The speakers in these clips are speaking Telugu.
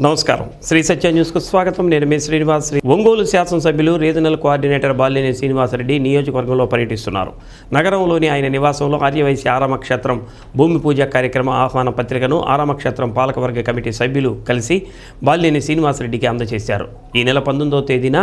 నమస్కారం. శ్రీ సత్య న్యూస్కు స్వాగతం. నేను మీ శ్రీనివాస్. ఒంగోలు శాసనసభ్యులు రీజనల్ కోఆర్డినేటర్ బాలినేని శ్రీనివాసరెడ్డి నియోజకవర్గంలో పర్యటిస్తున్నారు. నగరంలోని ఆయన నివాసంలో ఆర్యవైశ్య ఆరామక్షేత్రం భూమి పూజ కార్యక్రమ ఆహ్వాన పత్రికను ఆరామక్షేత్రం పాలకవర్గ కమిటీ సభ్యులు కలిసి బాలినేని శ్రీనివాసరెడ్డికి అందజేశారు. ఈ నెల 19వ తేదీన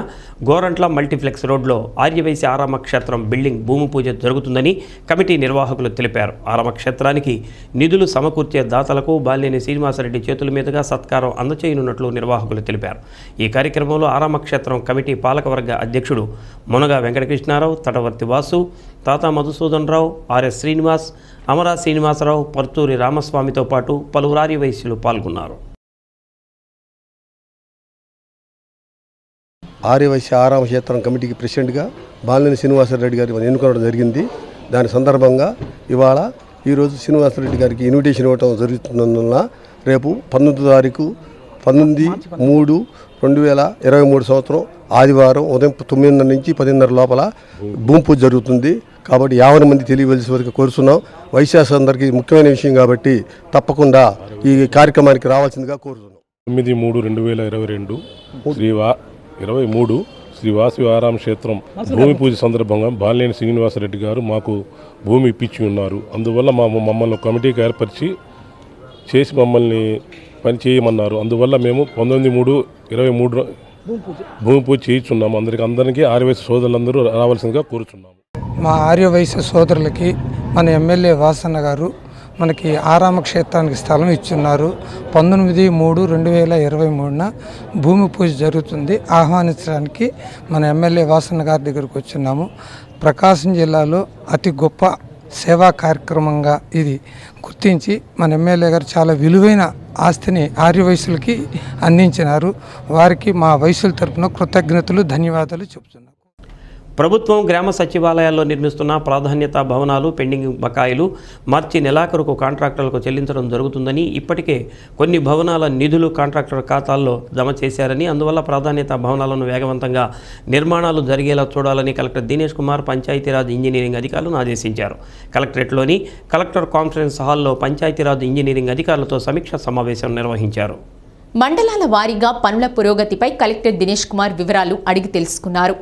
గోరంట్ల మల్టీప్లెక్స్ రోడ్లో ఆర్యవైశ్య ఆరామక్షేత్రం బిల్డింగ్ భూమి పూజ జరుగుతుందని కమిటీ నిర్వాహకులు తెలిపారు. ఆరామక్షేత్రానికి నిధులు సమకూర్చే దాతలకు బాలినేని శ్రీనివాసరెడ్డి చేతుల మీదుగా సత్కారం చేయనున్నట్లు నిర్వాహకులు తెలిపారు. ఈ కార్యక్రమంలో ఆరామక్షేత్రం కమిటీ పాలకవర్గ అధ్యక్షుడు మునగా వెంకటకృష్ణారావు, తటవర్తి వాసు, తాతా మధుసూదన్ రావు, ఆర్ఎస్ శ్రీనివాస్, అమరా శ్రీనివాసరావు, పర్తూరి రామస్వామితో పాటు పలువురు ఆర్యవైశ్యులు పాల్గొన్నారు. ఆర్యవైశ్య ఆరామక్షేత్రం కమిటీకి ప్రెసిడెంట్గా బాలినేని శ్రీనివాసరెడ్డి గారి ఎన్నుకోవడం జరిగింది. దాని సందర్భంగా ఈరోజు శ్రీనివాసరెడ్డి గారికి ఇన్విటేషన్ ఇవ్వడం జరుగుతున్నందున రేపు 19వ తారీఖు 19/3/2023 సంవత్సరం ఆదివారం ఉదయం 9:30 నుంచి 10:30 లోపల భూమి పూజ జరుగుతుంది. కాబట్టి 50 మంది తెలియవలసి వరకు కోరుతున్నాం. వైశ్యాసందరికీ ముఖ్యమైన విషయం కాబట్టి తప్పకుండా ఈ కార్యక్రమానికి రావాల్సిందిగా కోరుతున్నాం. 9/3/2023 శ్రీ వాసవి ఆరామ క్షేత్రం భూమి పూజ సందర్భంగా బాలినేని శ్రీనివాసరెడ్డి గారు మాకు భూమి ఇప్పించి ఉన్నారు. అందువల్ల మమ్మల్ని కమిటీకి ఏర్పరిచి చేసి మమ్మల్ని పని చేయమన్నారు. అందువల్ల మేము 19/3/23 భూమి పూజ చేయించున్నాము. అందరికీ ఆర్యవైశ్య సోదరులందరూ రావాల్సిందిగా కోరుచున్నాము. మా ఆర్యవైశ్య సోదరులకి మన ఎమ్మెల్యే వాసన్న గారు మనకి ఆరామ క్షేత్రానికి స్థలం ఇచ్చున్నారు. 19/3/2023 భూమి పూజ జరుగుతుంది. ఆహ్వానించడానికి మన ఎమ్మెల్యే వాసన్న గారి దగ్గరకు వచ్చున్నాము. ప్రకాశం జిల్లాలో అతి గొప్ప సేవా కార్యక్రమంగా ఇది గుర్తించి మన ఎమ్మెల్యే గారు చాలా విలువైన ఆస్తిని ఆర్యవైశ్యులకి అందించినారు. వారికి మా వైశ్యుల తరపున కృతజ్ఞతలు, ధన్యవాదాలు చెబుతున్నాను. ప్రభుత్వం గ్రామ సచివాలయాల్లో నిర్మిస్తున్న ప్రాధాన్యత భవనాలు పెండింగ్ బకాయిలు మార్చి నెలాఖరుకు కాంట్రాక్టర్లకు చెల్లించడం జరుగుతుందని, ఇప్పటికే కొన్ని భవనాల నిధులు కాంట్రాక్టర్ ఖాతాల్లో జమ చేశారని, అందువల్ల ప్రాధాన్యత భవనాలను వేగవంతంగా నిర్మాణాలు జరిగేలా చూడాలని కలెక్టర్ దినేష్ కుమార్ పంచాయతీరాజ్ ఇంజనీరింగ్ అధికారులను ఆదేశించారు. కలెక్టరేట్లోని కలెక్టర్ కాన్ఫరెన్స్ హాల్లో పంచాయతీరాజ్ ఇంజనీరింగ్ అధికారులతో సమీక్షా సమావేశం నిర్వహించారు. మండలాల వారీగా పనుల పురోగతిపై కలెక్టర్ దినేష్ కుమార్ వివరాలు అడిగి తెలుసుకున్నారు.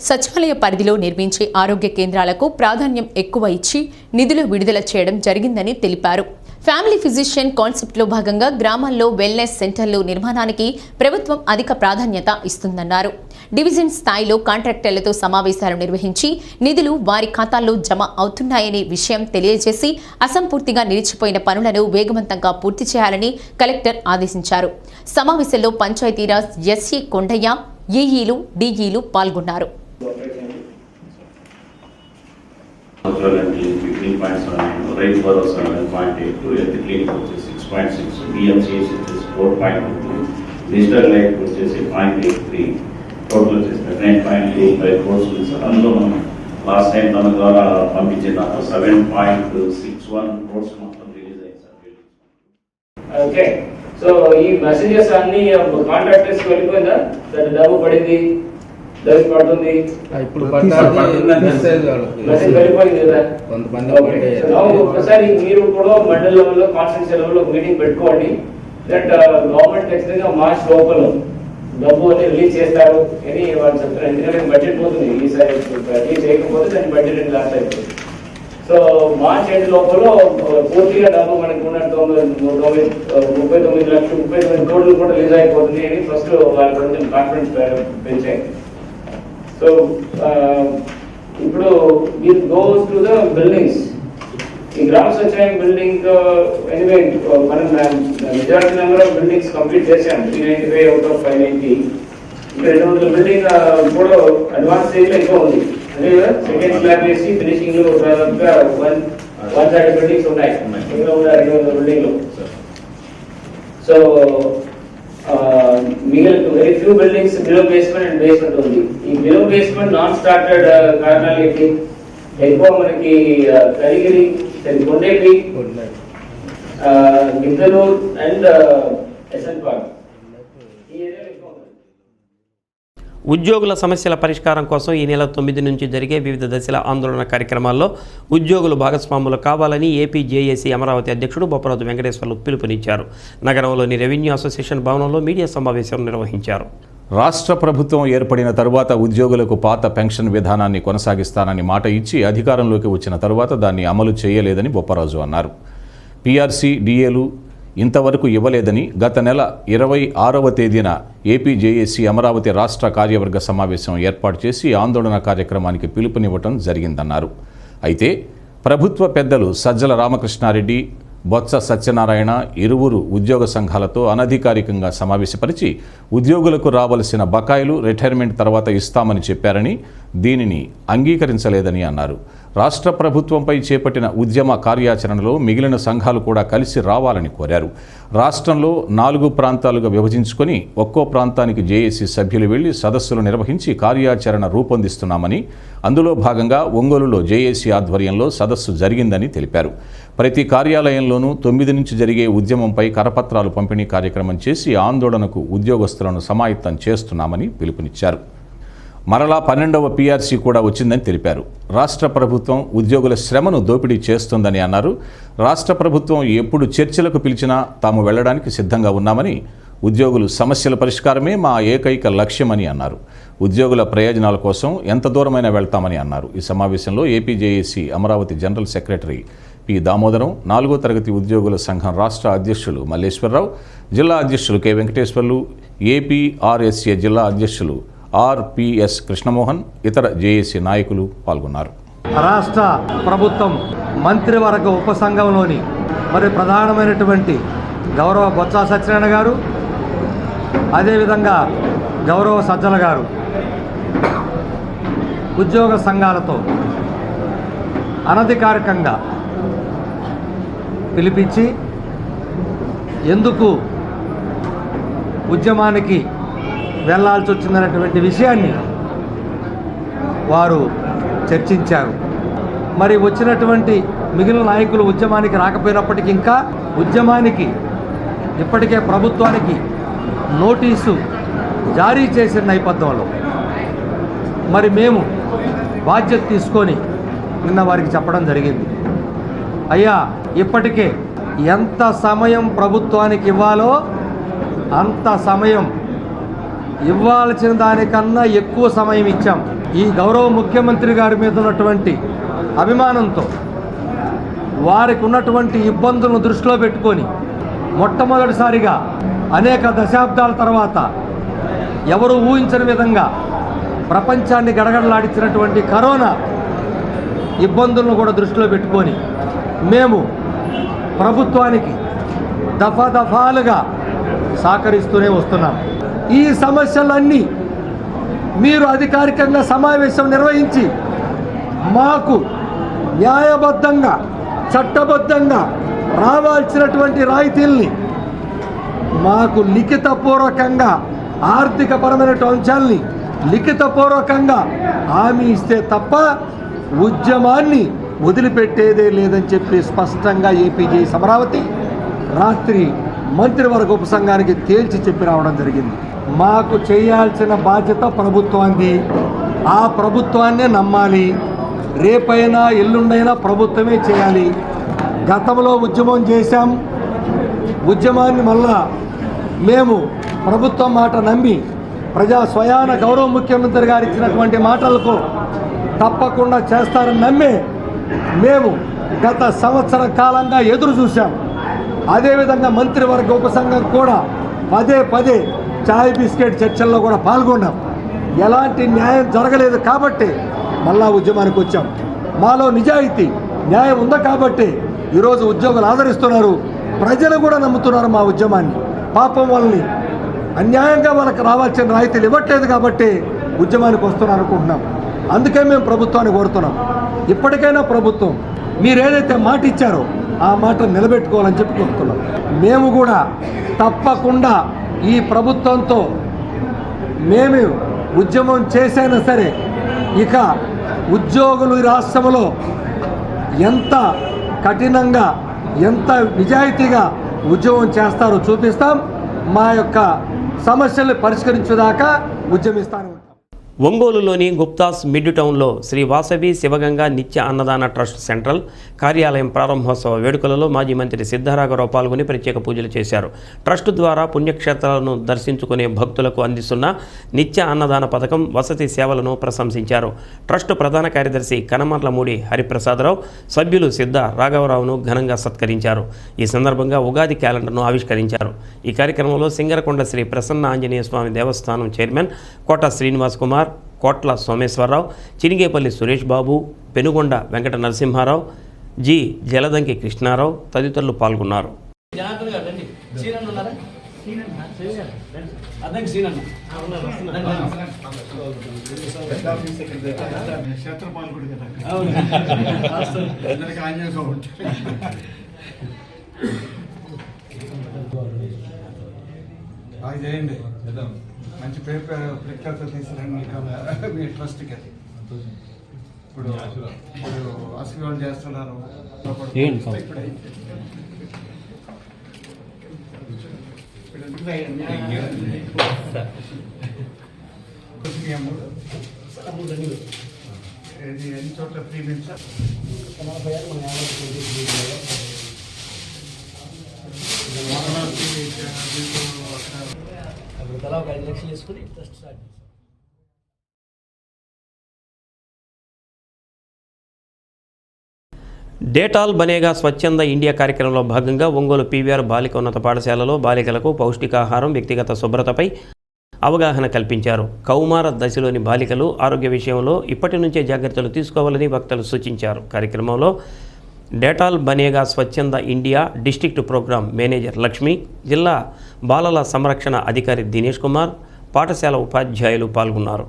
సచివాలయ పరిధిలో నిర్మించే ఆరోగ్య కేంద్రాలకు ప్రాధాన్యం ఎక్కువ ఇచ్చి నిధులు విడుదల చేయడం జరిగిందని తెలిపారు. ఫ్యామిలీ ఫిజిషియన్ కాన్సెప్ట్లో భాగంగా గ్రామాల్లో వెల్నెస్ సెంటర్లు నిర్మాణానికి ప్రభుత్వం అధిక ప్రాధాన్యత ఇస్తుందన్నారు. డివిజన్ స్థాయిలో కాంట్రాక్టర్లతో సమావేశాలు నిర్వహించి నిధులు వారి ఖాతాల్లో జమ అవుతున్నాయనే విషయం తెలియజేసి అసంపూర్తిగా నిలిచిపోయిన పనులను వేగవంతంగా పూర్తి చేయాలని కలెక్టర్ ఆదేశించారు. సమావేశంలో పంచాయతీరాజ్ ఎస్సీ కొండయ్య, ఈఈలు, డిఈలు పాల్గొన్నారు. రైతు భరోసా 7.82, ఎర్త్ క్లినిక్ వచ్చేసి 6.6, బిఎంసిఎస్ వచ్చేసి 4.2, డిజిటల్ లైఫ్ వచ్చేసి 0.83, టోటల్ వచ్చేసి 9.85 crores ఉంది సార్. అందులో మనం లాస్ట్ టైం తన ద్వారా పంపించిన దాంట్లో 7.61 crores మొత్తం రిలీజ్ అయింది సార్. ఓకే, సో ఈ మెసేజెస్ అన్ని కాంట్రాక్టర్స్ వెళ్ళిపోయిందా? డబ్బు పడింది, డబ్బు పడుతుంది, మెసేజ్ వెళ్ళిపోయింది కదా. ఒకసారి మీరు కూడా మండల లెవెల్లో, కాన్స్టిట్యూన్సీ లెవెల్లో మీటింగ్ పెట్టుకోండి. దట్ గవర్నమెంట్ ఖచ్చితంగా మార్చ్ లోపల డబ్బు అని రిలీజ్ చేస్తారు అని వాళ్ళు చెప్తారు. ఎందుకంటే బడ్జెట్ పోతుంది, ఈసారి రిలీజ్ చేయకపోతే దాని బడ్జెట్ లాస్ అయిపోతుంది. సో మార్చ్ ఎండ్ లోపల పూర్తిగా డబ్బు మనకు ఉన్న 39 కోట్లు కూడా రిలీజ్ అయిపోతుంది అని ఫస్ట్ వాళ్ళు కొంచెం కాన్ఫిడెన్స్ పెంచాయి. సో ఇప్పుడు it goes to the buildings. ఈ గ్రామ సచివాలయం బిల్డింగ్ ఎనీవే మనం majority number of buildings complete చేసాం. 395 అవుట్ ఆఫ్ 590. ఇంకా 200 బిల్డింగ్ కూడా అడ్వాన్స్ స్టేజ్ లో ఎక్కువ ఉంది. అదే సెకండ్ స్లాబ్ వేసి ఫినిషింగ్ లో దాదాపుగా 130 బిల్డింగ్స్ ఉన్నాయి. ఇంకా ఉన్న 200 బిల్డింగ్లు. సో మిగిలిన very few buildings below basement and basement ఉంది. ఈ బిలో బేస్మెంట్ నాన్ స్టార్టెడ్ కారణాలు ఏంటి? ఎక్కువ మనకి Karigiri, Kondepi, Giddalur and SN park ఈ ఏరియాలో ఎక్కువ ఉంది. ఉద్యోగుల సమస్యల పరిష్కారం కోసం ఈ నెల 9 నుంచి జరిగే వివిధ దశల ఆందోళన కార్యక్రమాల్లో ఉద్యోగులు భాగస్వాములు కావాలని ఏపీ జేఏసీ అమరావతి అధ్యక్షుడు బొప్పరాజు వెంకటేశ్వర్లు పిలుపునిచ్చారు. నగరంలోని రెవెన్యూ అసోసియేషన్ భవనంలో మీడియా సమావేశం నిర్వహించారు. రాష్ట్ర ప్రభుత్వం ఏర్పడిన తరువాత ఉద్యోగులకు పాత పెన్షన్ విధానాన్ని కొనసాగిస్తానని మాట ఇచ్చి అధికారంలోకి వచ్చిన తరువాత దాన్ని అమలు చేయలేదని బొప్పరాజు అన్నారు. పీఆర్సీ, డిఏలు ఇంతవరకు ఇవ్వలేదని గత నెల 26వ తేదీన ఏపీ జేఏసీ అమరావతి రాష్ట్ర కార్యవర్గ సమావేశం ఏర్పాటు చేసి ఆందోళన కార్యక్రమానికి పిలుపునివ్వటం జరిగిందన్నారు. అయితే ప్రభుత్వ పెద్దలు సజ్జల రామకృష్ణారెడ్డి, బొత్స సత్యనారాయణ ఇరువురు ఉద్యోగ సంఘాలతో అనధికారికంగా సమావేశపరిచి ఉద్యోగులకు రావలసిన బకాయిలు రిటైర్మెంట్ తర్వాత ఇస్తామని చెప్పారని, దీనిని అంగీకరించలేదని అన్నారు. రాష్ట్ర ప్రభుత్వంపై చేపట్టిన ఉద్యమ కార్యాచరణలో మిగిలిన సంఘాలు కూడా కలిసి రావాలని కోరారు. రాష్ట్రంలో 4 ప్రాంతాలుగా విభజించుకొని ఒక్కో ప్రాంతానికి జేఏసీ సభ్యులు వెళ్లి సదస్సులు నిర్వహించి కార్యాచరణ రూపొందిస్తున్నామని, అందులో భాగంగా ఒంగోలులో జేఏసీ ఆధ్వర్యంలో సదస్సు జరిగిందని తెలిపారు. ప్రతి కార్యాలయంలోనూ 9 నుంచి జరిగే ఉద్యమంపై కరపత్రాలు పంపిణీ కార్యక్రమం చేసి ఆందోళనకు ఉద్యోగస్తులను సమాయత్తం చేస్తున్నామని పిలుపునిచ్చారు. మరలా 12వ పీఆర్సీ కూడా వచ్చిందని తెలిపారు. రాష్ట్ర ప్రభుత్వం ఉద్యోగుల శ్రమను దోపిడీ చేస్తుందని అన్నారు. రాష్ట్ర ప్రభుత్వం ఎప్పుడు చర్చలకు పిలిచినా తాము వెళ్లడానికి సిద్ధంగా ఉన్నామని, ఉద్యోగులు సమస్యల పరిష్కారమే మా ఏకైక లక్ష్యమని అన్నారు. ఉద్యోగుల ప్రయోజనాల కోసం ఎంత దూరమైనా వెళ్తామని అన్నారు. ఈ సమావేశంలో AP JAC Amaravati general secretary P Damodaram, 4వ తరగతి ఉద్యోగుల సంఘం రాష్ట్ర అధ్యక్షులు మల్లేశ్వరరావు, జిల్లా అధ్యక్షులు కె వెంకటేశ్వర్లు, ఏపీఆర్ఎస్ఏ జిల్లా అధ్యక్షులు ఆర్పిఎస్ కృష్ణమోహన్, ఇతర జేఏసీ నాయకులు పాల్గొన్నారు. రాష్ట్ర ప్రభుత్వం మంత్రివర్గ ఉపసంఘంలోని మరి ప్రధానమైనటువంటి గౌరవ బొత్స సత్యనారాయణ గారు, అదేవిధంగా గౌరవ సజ్జల గారు ఉద్యోగ సంఘాలతో అనధికారికంగా పిలిపించి ఎందుకు ఉద్యమానికి వెళ్లాల్సి వచ్చిందనేటువంటి విషయాన్ని వారు చర్చించారు. మరి వచ్చినటువంటి మిగిలిన నాయకులు ఉద్యమానికి రాకపోయినప్పటికీ ఇంకా ఉద్యమానికి ఇప్పటికే ప్రభుత్వానికి నోటీసు జారీ చేసిన నేపథ్యంలో మరి మేము బాధ్యత తీసుకొని నిన్న వారికి చెప్పడం జరిగింది. అయ్యా, ఇప్పటికే ఎంత సమయం ప్రభుత్వానికి ఇవ్వాలో అంత సమయం ఇవ్వాల్సిన దానికన్నా ఎక్కువ సమయం ఇచ్చాం. ఈ గౌరవ ముఖ్యమంత్రి గారి మీద ఉన్నటువంటి అభిమానంతో, వారికి ఉన్నటువంటి ఇబ్బందులను దృష్టిలో పెట్టుకొని మొట్టమొదటిసారిగా అనేక దశాబ్దాల తర్వాత ఎవరు ఊహించని విధంగా ప్రపంచాన్ని గడగడలాడించినటువంటి కరోనా ఇబ్బందులను కూడా దృష్టిలో పెట్టుకొని మేము ప్రభుత్వానికి దఫాలుగా సహకరిస్తూనే వస్తున్నాం. ఈ సమస్యలన్నీ మీరు అధికారికంగా సమావేశం నిర్వహించి మాకు న్యాయబద్ధంగా, చట్టబద్ధంగా రావాల్సినటువంటి రాయితీల్ని మాకు లిఖితపూర్వకంగా, ఆర్థికపరమైన అంశాలని లిఖితపూర్వకంగా హామీ ఇస్తే తప్ప ఉద్యమాన్ని వదిలిపెట్టేదే లేదని చెప్పి స్పష్టంగా ఏపీ జేఏసీ అమరావతి రాత్రి మంత్రివర్గ ఉపసంఘానికి తేల్చి చెప్పి రావడం జరిగింది. మాకు చేయాల్సిన బాధ్యత ప్రభుత్వాన్ని, ఆ ప్రభుత్వాన్నే నమ్మాలి. రేపైనా ఎల్లుండైనా ప్రభుత్వమే చేయాలి. గతంలో ఉద్యమం చేశాం, ఉద్యమాన్ని మళ్ళా మేము ప్రభుత్వం మాట నమ్మి స్వయాన గౌరవ ముఖ్యమంత్రి గారు ఇచ్చినటువంటి మాటలకు తప్పకుండా చేస్తారని నమ్మే మేము గత సంవత్సర కాలంగా ఎదురు చూశాం. అదేవిధంగా మంత్రివర్గ ఉపసంఘం కూడా పదే చాయ్ బిస్కెట్ చర్చల్లో కూడా పాల్గొన్నాం. ఎలాంటి న్యాయం జరగలేదు కాబట్టి మళ్ళా ఉద్యమానికి వచ్చాం. మాలో నిజాయితీ, న్యాయం ఉంది కాబట్టి ఈరోజు ఉద్యోగులు ఆదరిస్తున్నారు, ప్రజలు కూడా నమ్ముతున్నారు మా ఉద్యమాన్ని. పాపం వాళ్ళని అన్యాయంగా వాళ్ళకి రావాల్సిన రాయితీలు ఇవ్వట్లేదు కాబట్టి ఉద్యమానికి వస్తున్నారు అనుకుంటున్నాం. అందుకే మేము ప్రభుత్వాన్ని కోరుతున్నాం, ఇప్పటికైనా ప్రభుత్వం మీరు ఏదైతే మాట ఇచ్చారో ఆ మాట నిలబెట్టుకోవాలని చెప్పి కోరుతున్నాం. మేము కూడా తప్పకుండా ఈ ప్రభుత్వంతో మేము ఉద్యమం చేసైనా సరే ఇక ఉద్యోగులు ఈ రాష్ట్రంలో ఎంత కఠినంగా, ఎంత నిజాయితీగా ఉద్యమం చేస్తారో చూపిస్తాం. మా యొక్క సమస్యలు పరిష్కరించేదాకా ఉద్యమిస్తాను. ఒంగోలులోని గుప్తాస్ మిడ్ టౌన్లో శ్రీ వాసవి శివగంగా నిత్య అన్నదాన ట్రస్ట్ సెంట్రల్ కార్యాలయం ప్రారంభోత్సవ వేడుకలలో మాజీ మంత్రి సిద్ధరాఘవరావు పాల్గొని ప్రత్యేక పూజలు చేశారు. ట్రస్ట్ ద్వారా పుణ్యక్షేత్రాలను దర్శించుకునే భక్తులకు అందిస్తున్న నిత్య అన్నదాన పథకం వసతి సేవలను ప్రశంసించారు. ట్రస్ట్ ప్రధాన కార్యదర్శి కనమర్లమూడి హరిప్రసాదరావు, సభ్యులు సిద్ధ రాఘవరావును ఘనంగా సత్కరించారు. ఈ సందర్భంగా ఉగాది క్యాలెండర్ను ఆవిష్కరించారు. ఈ కార్యక్రమంలో సింగరకొండ శ్రీ ప్రసన్న ఆంజనేయ స్వామి దేవస్థానం చైర్మన్ కోట శ్రీనివాస్ కుమార్, కోట్ల సోమేశ్వరరావు, చినిగేపల్లి సురేష్ బాబు, పెనుగొండ వెంకట నరసింహారావు, జి జలదంకి కృష్ణారావు తదితరులు పాల్గొన్నారు. చేయండి, మంచి పేరు ప్రఖ్యాత తీసుకురండి మీ ట్రస్ట్కి. ఇప్పుడు ఆశీర్వాదం చేస్తున్నారు. ఇది ఎన్ని చోట్ల ఫ్రీ మీల్స్ తలా 5 లక్షలు వేసుకుని ట్రస్ట్ స్టార్ట్ చేశారు. డేటాల్ బనేగా స్వచ్ఛంద ఇండియా కార్యక్రమంలో భాగంగా ఒంగోలు పీవీఆర్ బాలిక ఉన్నత పాఠశాలలో బాలికలకు పౌష్టికాహారం, వ్యక్తిగత శుభ్రతపై అవగాహన కల్పించారు. కౌమార దశలోని బాలికలు ఆరోగ్య విషయంలో ఇప్పటి నుంచే జాగ్రత్తలు తీసుకోవాలని వక్తలు సూచించారు. కార్యక్రమంలో డేటాల్ బనేగా స్వచ్ఛంద India district programme manager Lakshmi, జిల్లా బాలల సంరక్షణ అధికారి దినేష్ కుమార్, పాఠశాల ఉపాధ్యాయులు పాల్గొన్నారు.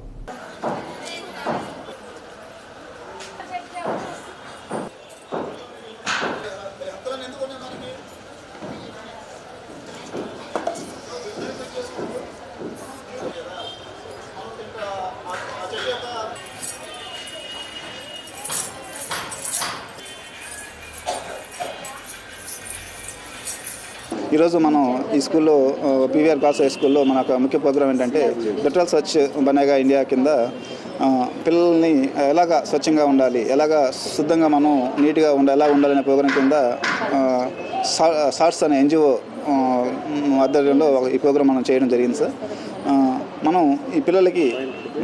ఈరోజు మనం ఈ స్కూల్లో పీవీఆర్ గర్ల్స్ హై స్కూల్లో మన ముఖ్య ప్రోగ్రాం ఏంటంటే డెటాల్ స్వచ్ఛ బనేగా ఇండియా కింద పిల్లల్ని ఎలాగా స్వచ్ఛంగా ఉండాలి, ఎలాగా శుద్ధంగా మనం నీట్గా ఎలా ఉండాలనే ప్రోగ్రాం కింద సార్ట్స్ అనే ఎన్జిఓ ఆధ్వర్యంలో ఈ ప్రోగ్రాం మనం చేయడం జరిగింది సార్. మనం ఈ పిల్లలకి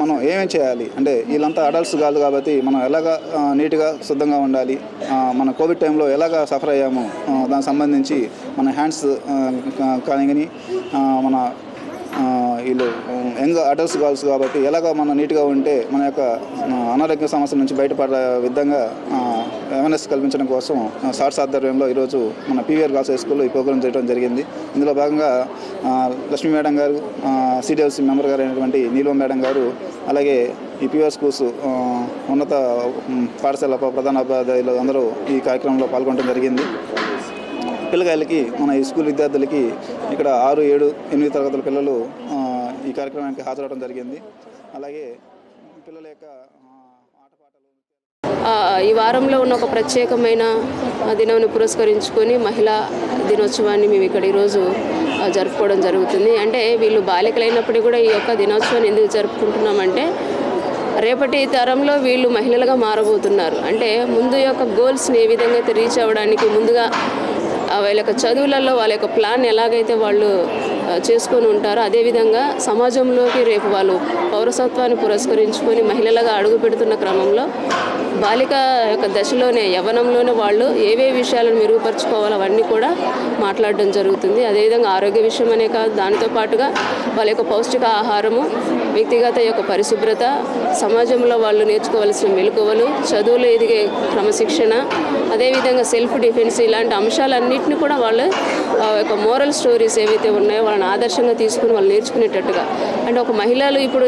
మనం ఏమేం చేయాలి అంటే వీళ్ళంతా అడల్ట్స్ కాదు కాబట్టి మనం ఎలాగా నీట్గా శుద్ధంగా ఉండాలి, మన కోవిడ్ టైంలో ఎలాగా సఫర్ అయ్యామో దానికి సంబంధించి మన హ్యాండ్స్ కానీ మన వీళ్ళు యంగ్ అడల్ట్స్ గర్ల్స్ కాబట్టి ఎలాగ మనం నీట్గా ఉంటే మన యొక్క అనారోగ్య సమస్యల నుంచి బయటపడే విధంగా అవేర్నెస్ కల్పించడం కోసం సార్ట్స్ ఆధ్వర్యంలో ఈరోజు మన పీవీఆర్ గర్ల్స్ హై స్కూల్లో ఈ ప్రోగ్రాం చేయడం జరిగింది. ఇందులో భాగంగా లక్ష్మీ మేడం గారు, సిడిఎల్సి మెంబర్ గారు అయినటువంటి నీలం మేడం గారు, అలాగే ఈ పీవీఆర్ స్కూల్స్ ఉన్నత పాఠశాల ప్రధాన ఉపాధ్యాయులు అందరూ ఈ కార్యక్రమంలో పాల్గొనడం జరిగింది. పిల్లకాయలకి మన ఈ స్కూల్ విద్యార్థులకి ఇక్కడ 6, 7, 8 తరగతుల పిల్లలు ఈ కార్యక్రమానికి హాజరవడం జరిగింది. అలాగే పిల్లల యొక్క ఈ వారంలో ఉన్న ఒక ప్రత్యేకమైన దినాన్ని పురస్కరించుకొని మహిళా దినోత్సవాన్ని మేము ఇక్కడ ఈరోజు జరుపుకోవడం జరుగుతుంది. అంటే వీళ్ళు బాలికలైనప్పటికీ కూడా ఈ యొక్క దినోత్సవాన్ని ఎందుకు జరుపుకుంటున్నామంటే రేపటి తరంలో వీళ్ళు మహిళలుగా మారబోతున్నారు. అంటే ముందు యొక్క గోల్స్ని ఏ విధంగా అయితే రీచ్ అవ్వడానికి ముందుగా వాళ్ళ యొక్క చదువులలో వాళ్ళ యొక్క ప్లాన్ ఎలాగైతే వాళ్ళు చేసుకొని ఉంటారో అదేవిధంగా సమాజంలోకి రేపు వాళ్ళు పౌరసత్వాన్ని పురస్కరించుకొని మహిళలుగా అడుగు పెడుతున్న క్రమంలో బాలిక యొక్క దశలోనే యవ్వనంలోనే వాళ్ళు ఏవే విషయాలను మెరుగుపరుచుకోవాలో అవన్నీ కూడా మాట్లాడడం జరుగుతుంది. అదేవిధంగా ఆరోగ్య విషయం అనే కాదు, దానితో పాటుగా వాళ్ళ యొక్క పౌష్టిక ఆహారము, వ్యక్తిగత యొక్క పరిశుభ్రత, సమాజంలో వాళ్ళు నేర్చుకోవాల్సిన మెలకువలు, చదువులో ఎదిగే క్రమశిక్షణ, అదేవిధంగా సెల్ఫ్ డిఫెన్స్ ఇలాంటి అంశాలన్నింటినీ కూడా వాళ్ళు యొక్క మోరల్ స్టోరీస్ ఏవైతే ఉన్నాయో వాళ్ళని ఆదర్శంగా తీసుకుని వాళ్ళు నేర్చుకునేటట్టుగా. అంటే ఒక మహిళలు ఇప్పుడు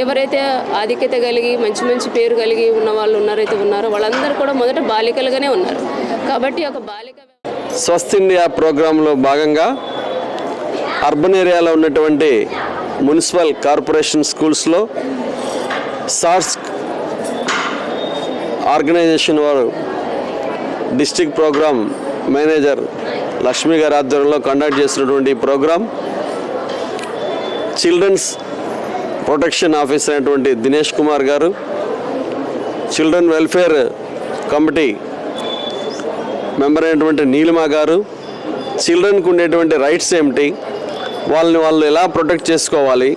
ఎవరైతే ఆధిక్యత కలిగి మంచి మంచి పేరు కలిగి ఉన్న వాళ్ళు ఉన్నారో వాళ్ళందరూ కూడా మొదట బాలికలుగానే ఉన్నారు. కాబట్టి ఒక బాలిక స్వస్థ్ ఇండియా ప్రోగ్రాంలో భాగంగా అర్బన్ ఏరియాలో ఉన్నటువంటి మున్సిపల్ కార్పొరేషన్ స్కూల్స్లో సార్ట్స్ ఆర్గనైజేషన్ వారు డిస్ట్రిక్ట్ ప్రోగ్రామ్ మేనేజర్ లక్ష్మి గారి ఆధ్వర్యంలో కండక్ట్ చేసినటువంటి ప్రోగ్రాం చిల్డ్రన్స్ ప్రొటెక్షన్ ఆఫీసర్ అయినటువంటి దినేష్ కుమార్ గారు, చిల్డ్రన్ వెల్ఫేర్ కమిటీ మెంబర్ అయినటువంటి నీలిమా గారు, చిల్డ్రన్కి ఉండేటువంటి రైట్స్ ఏమిటి, వాళ్ళు ఎలా ప్రొటెక్ట్ చేసుకోవాలి,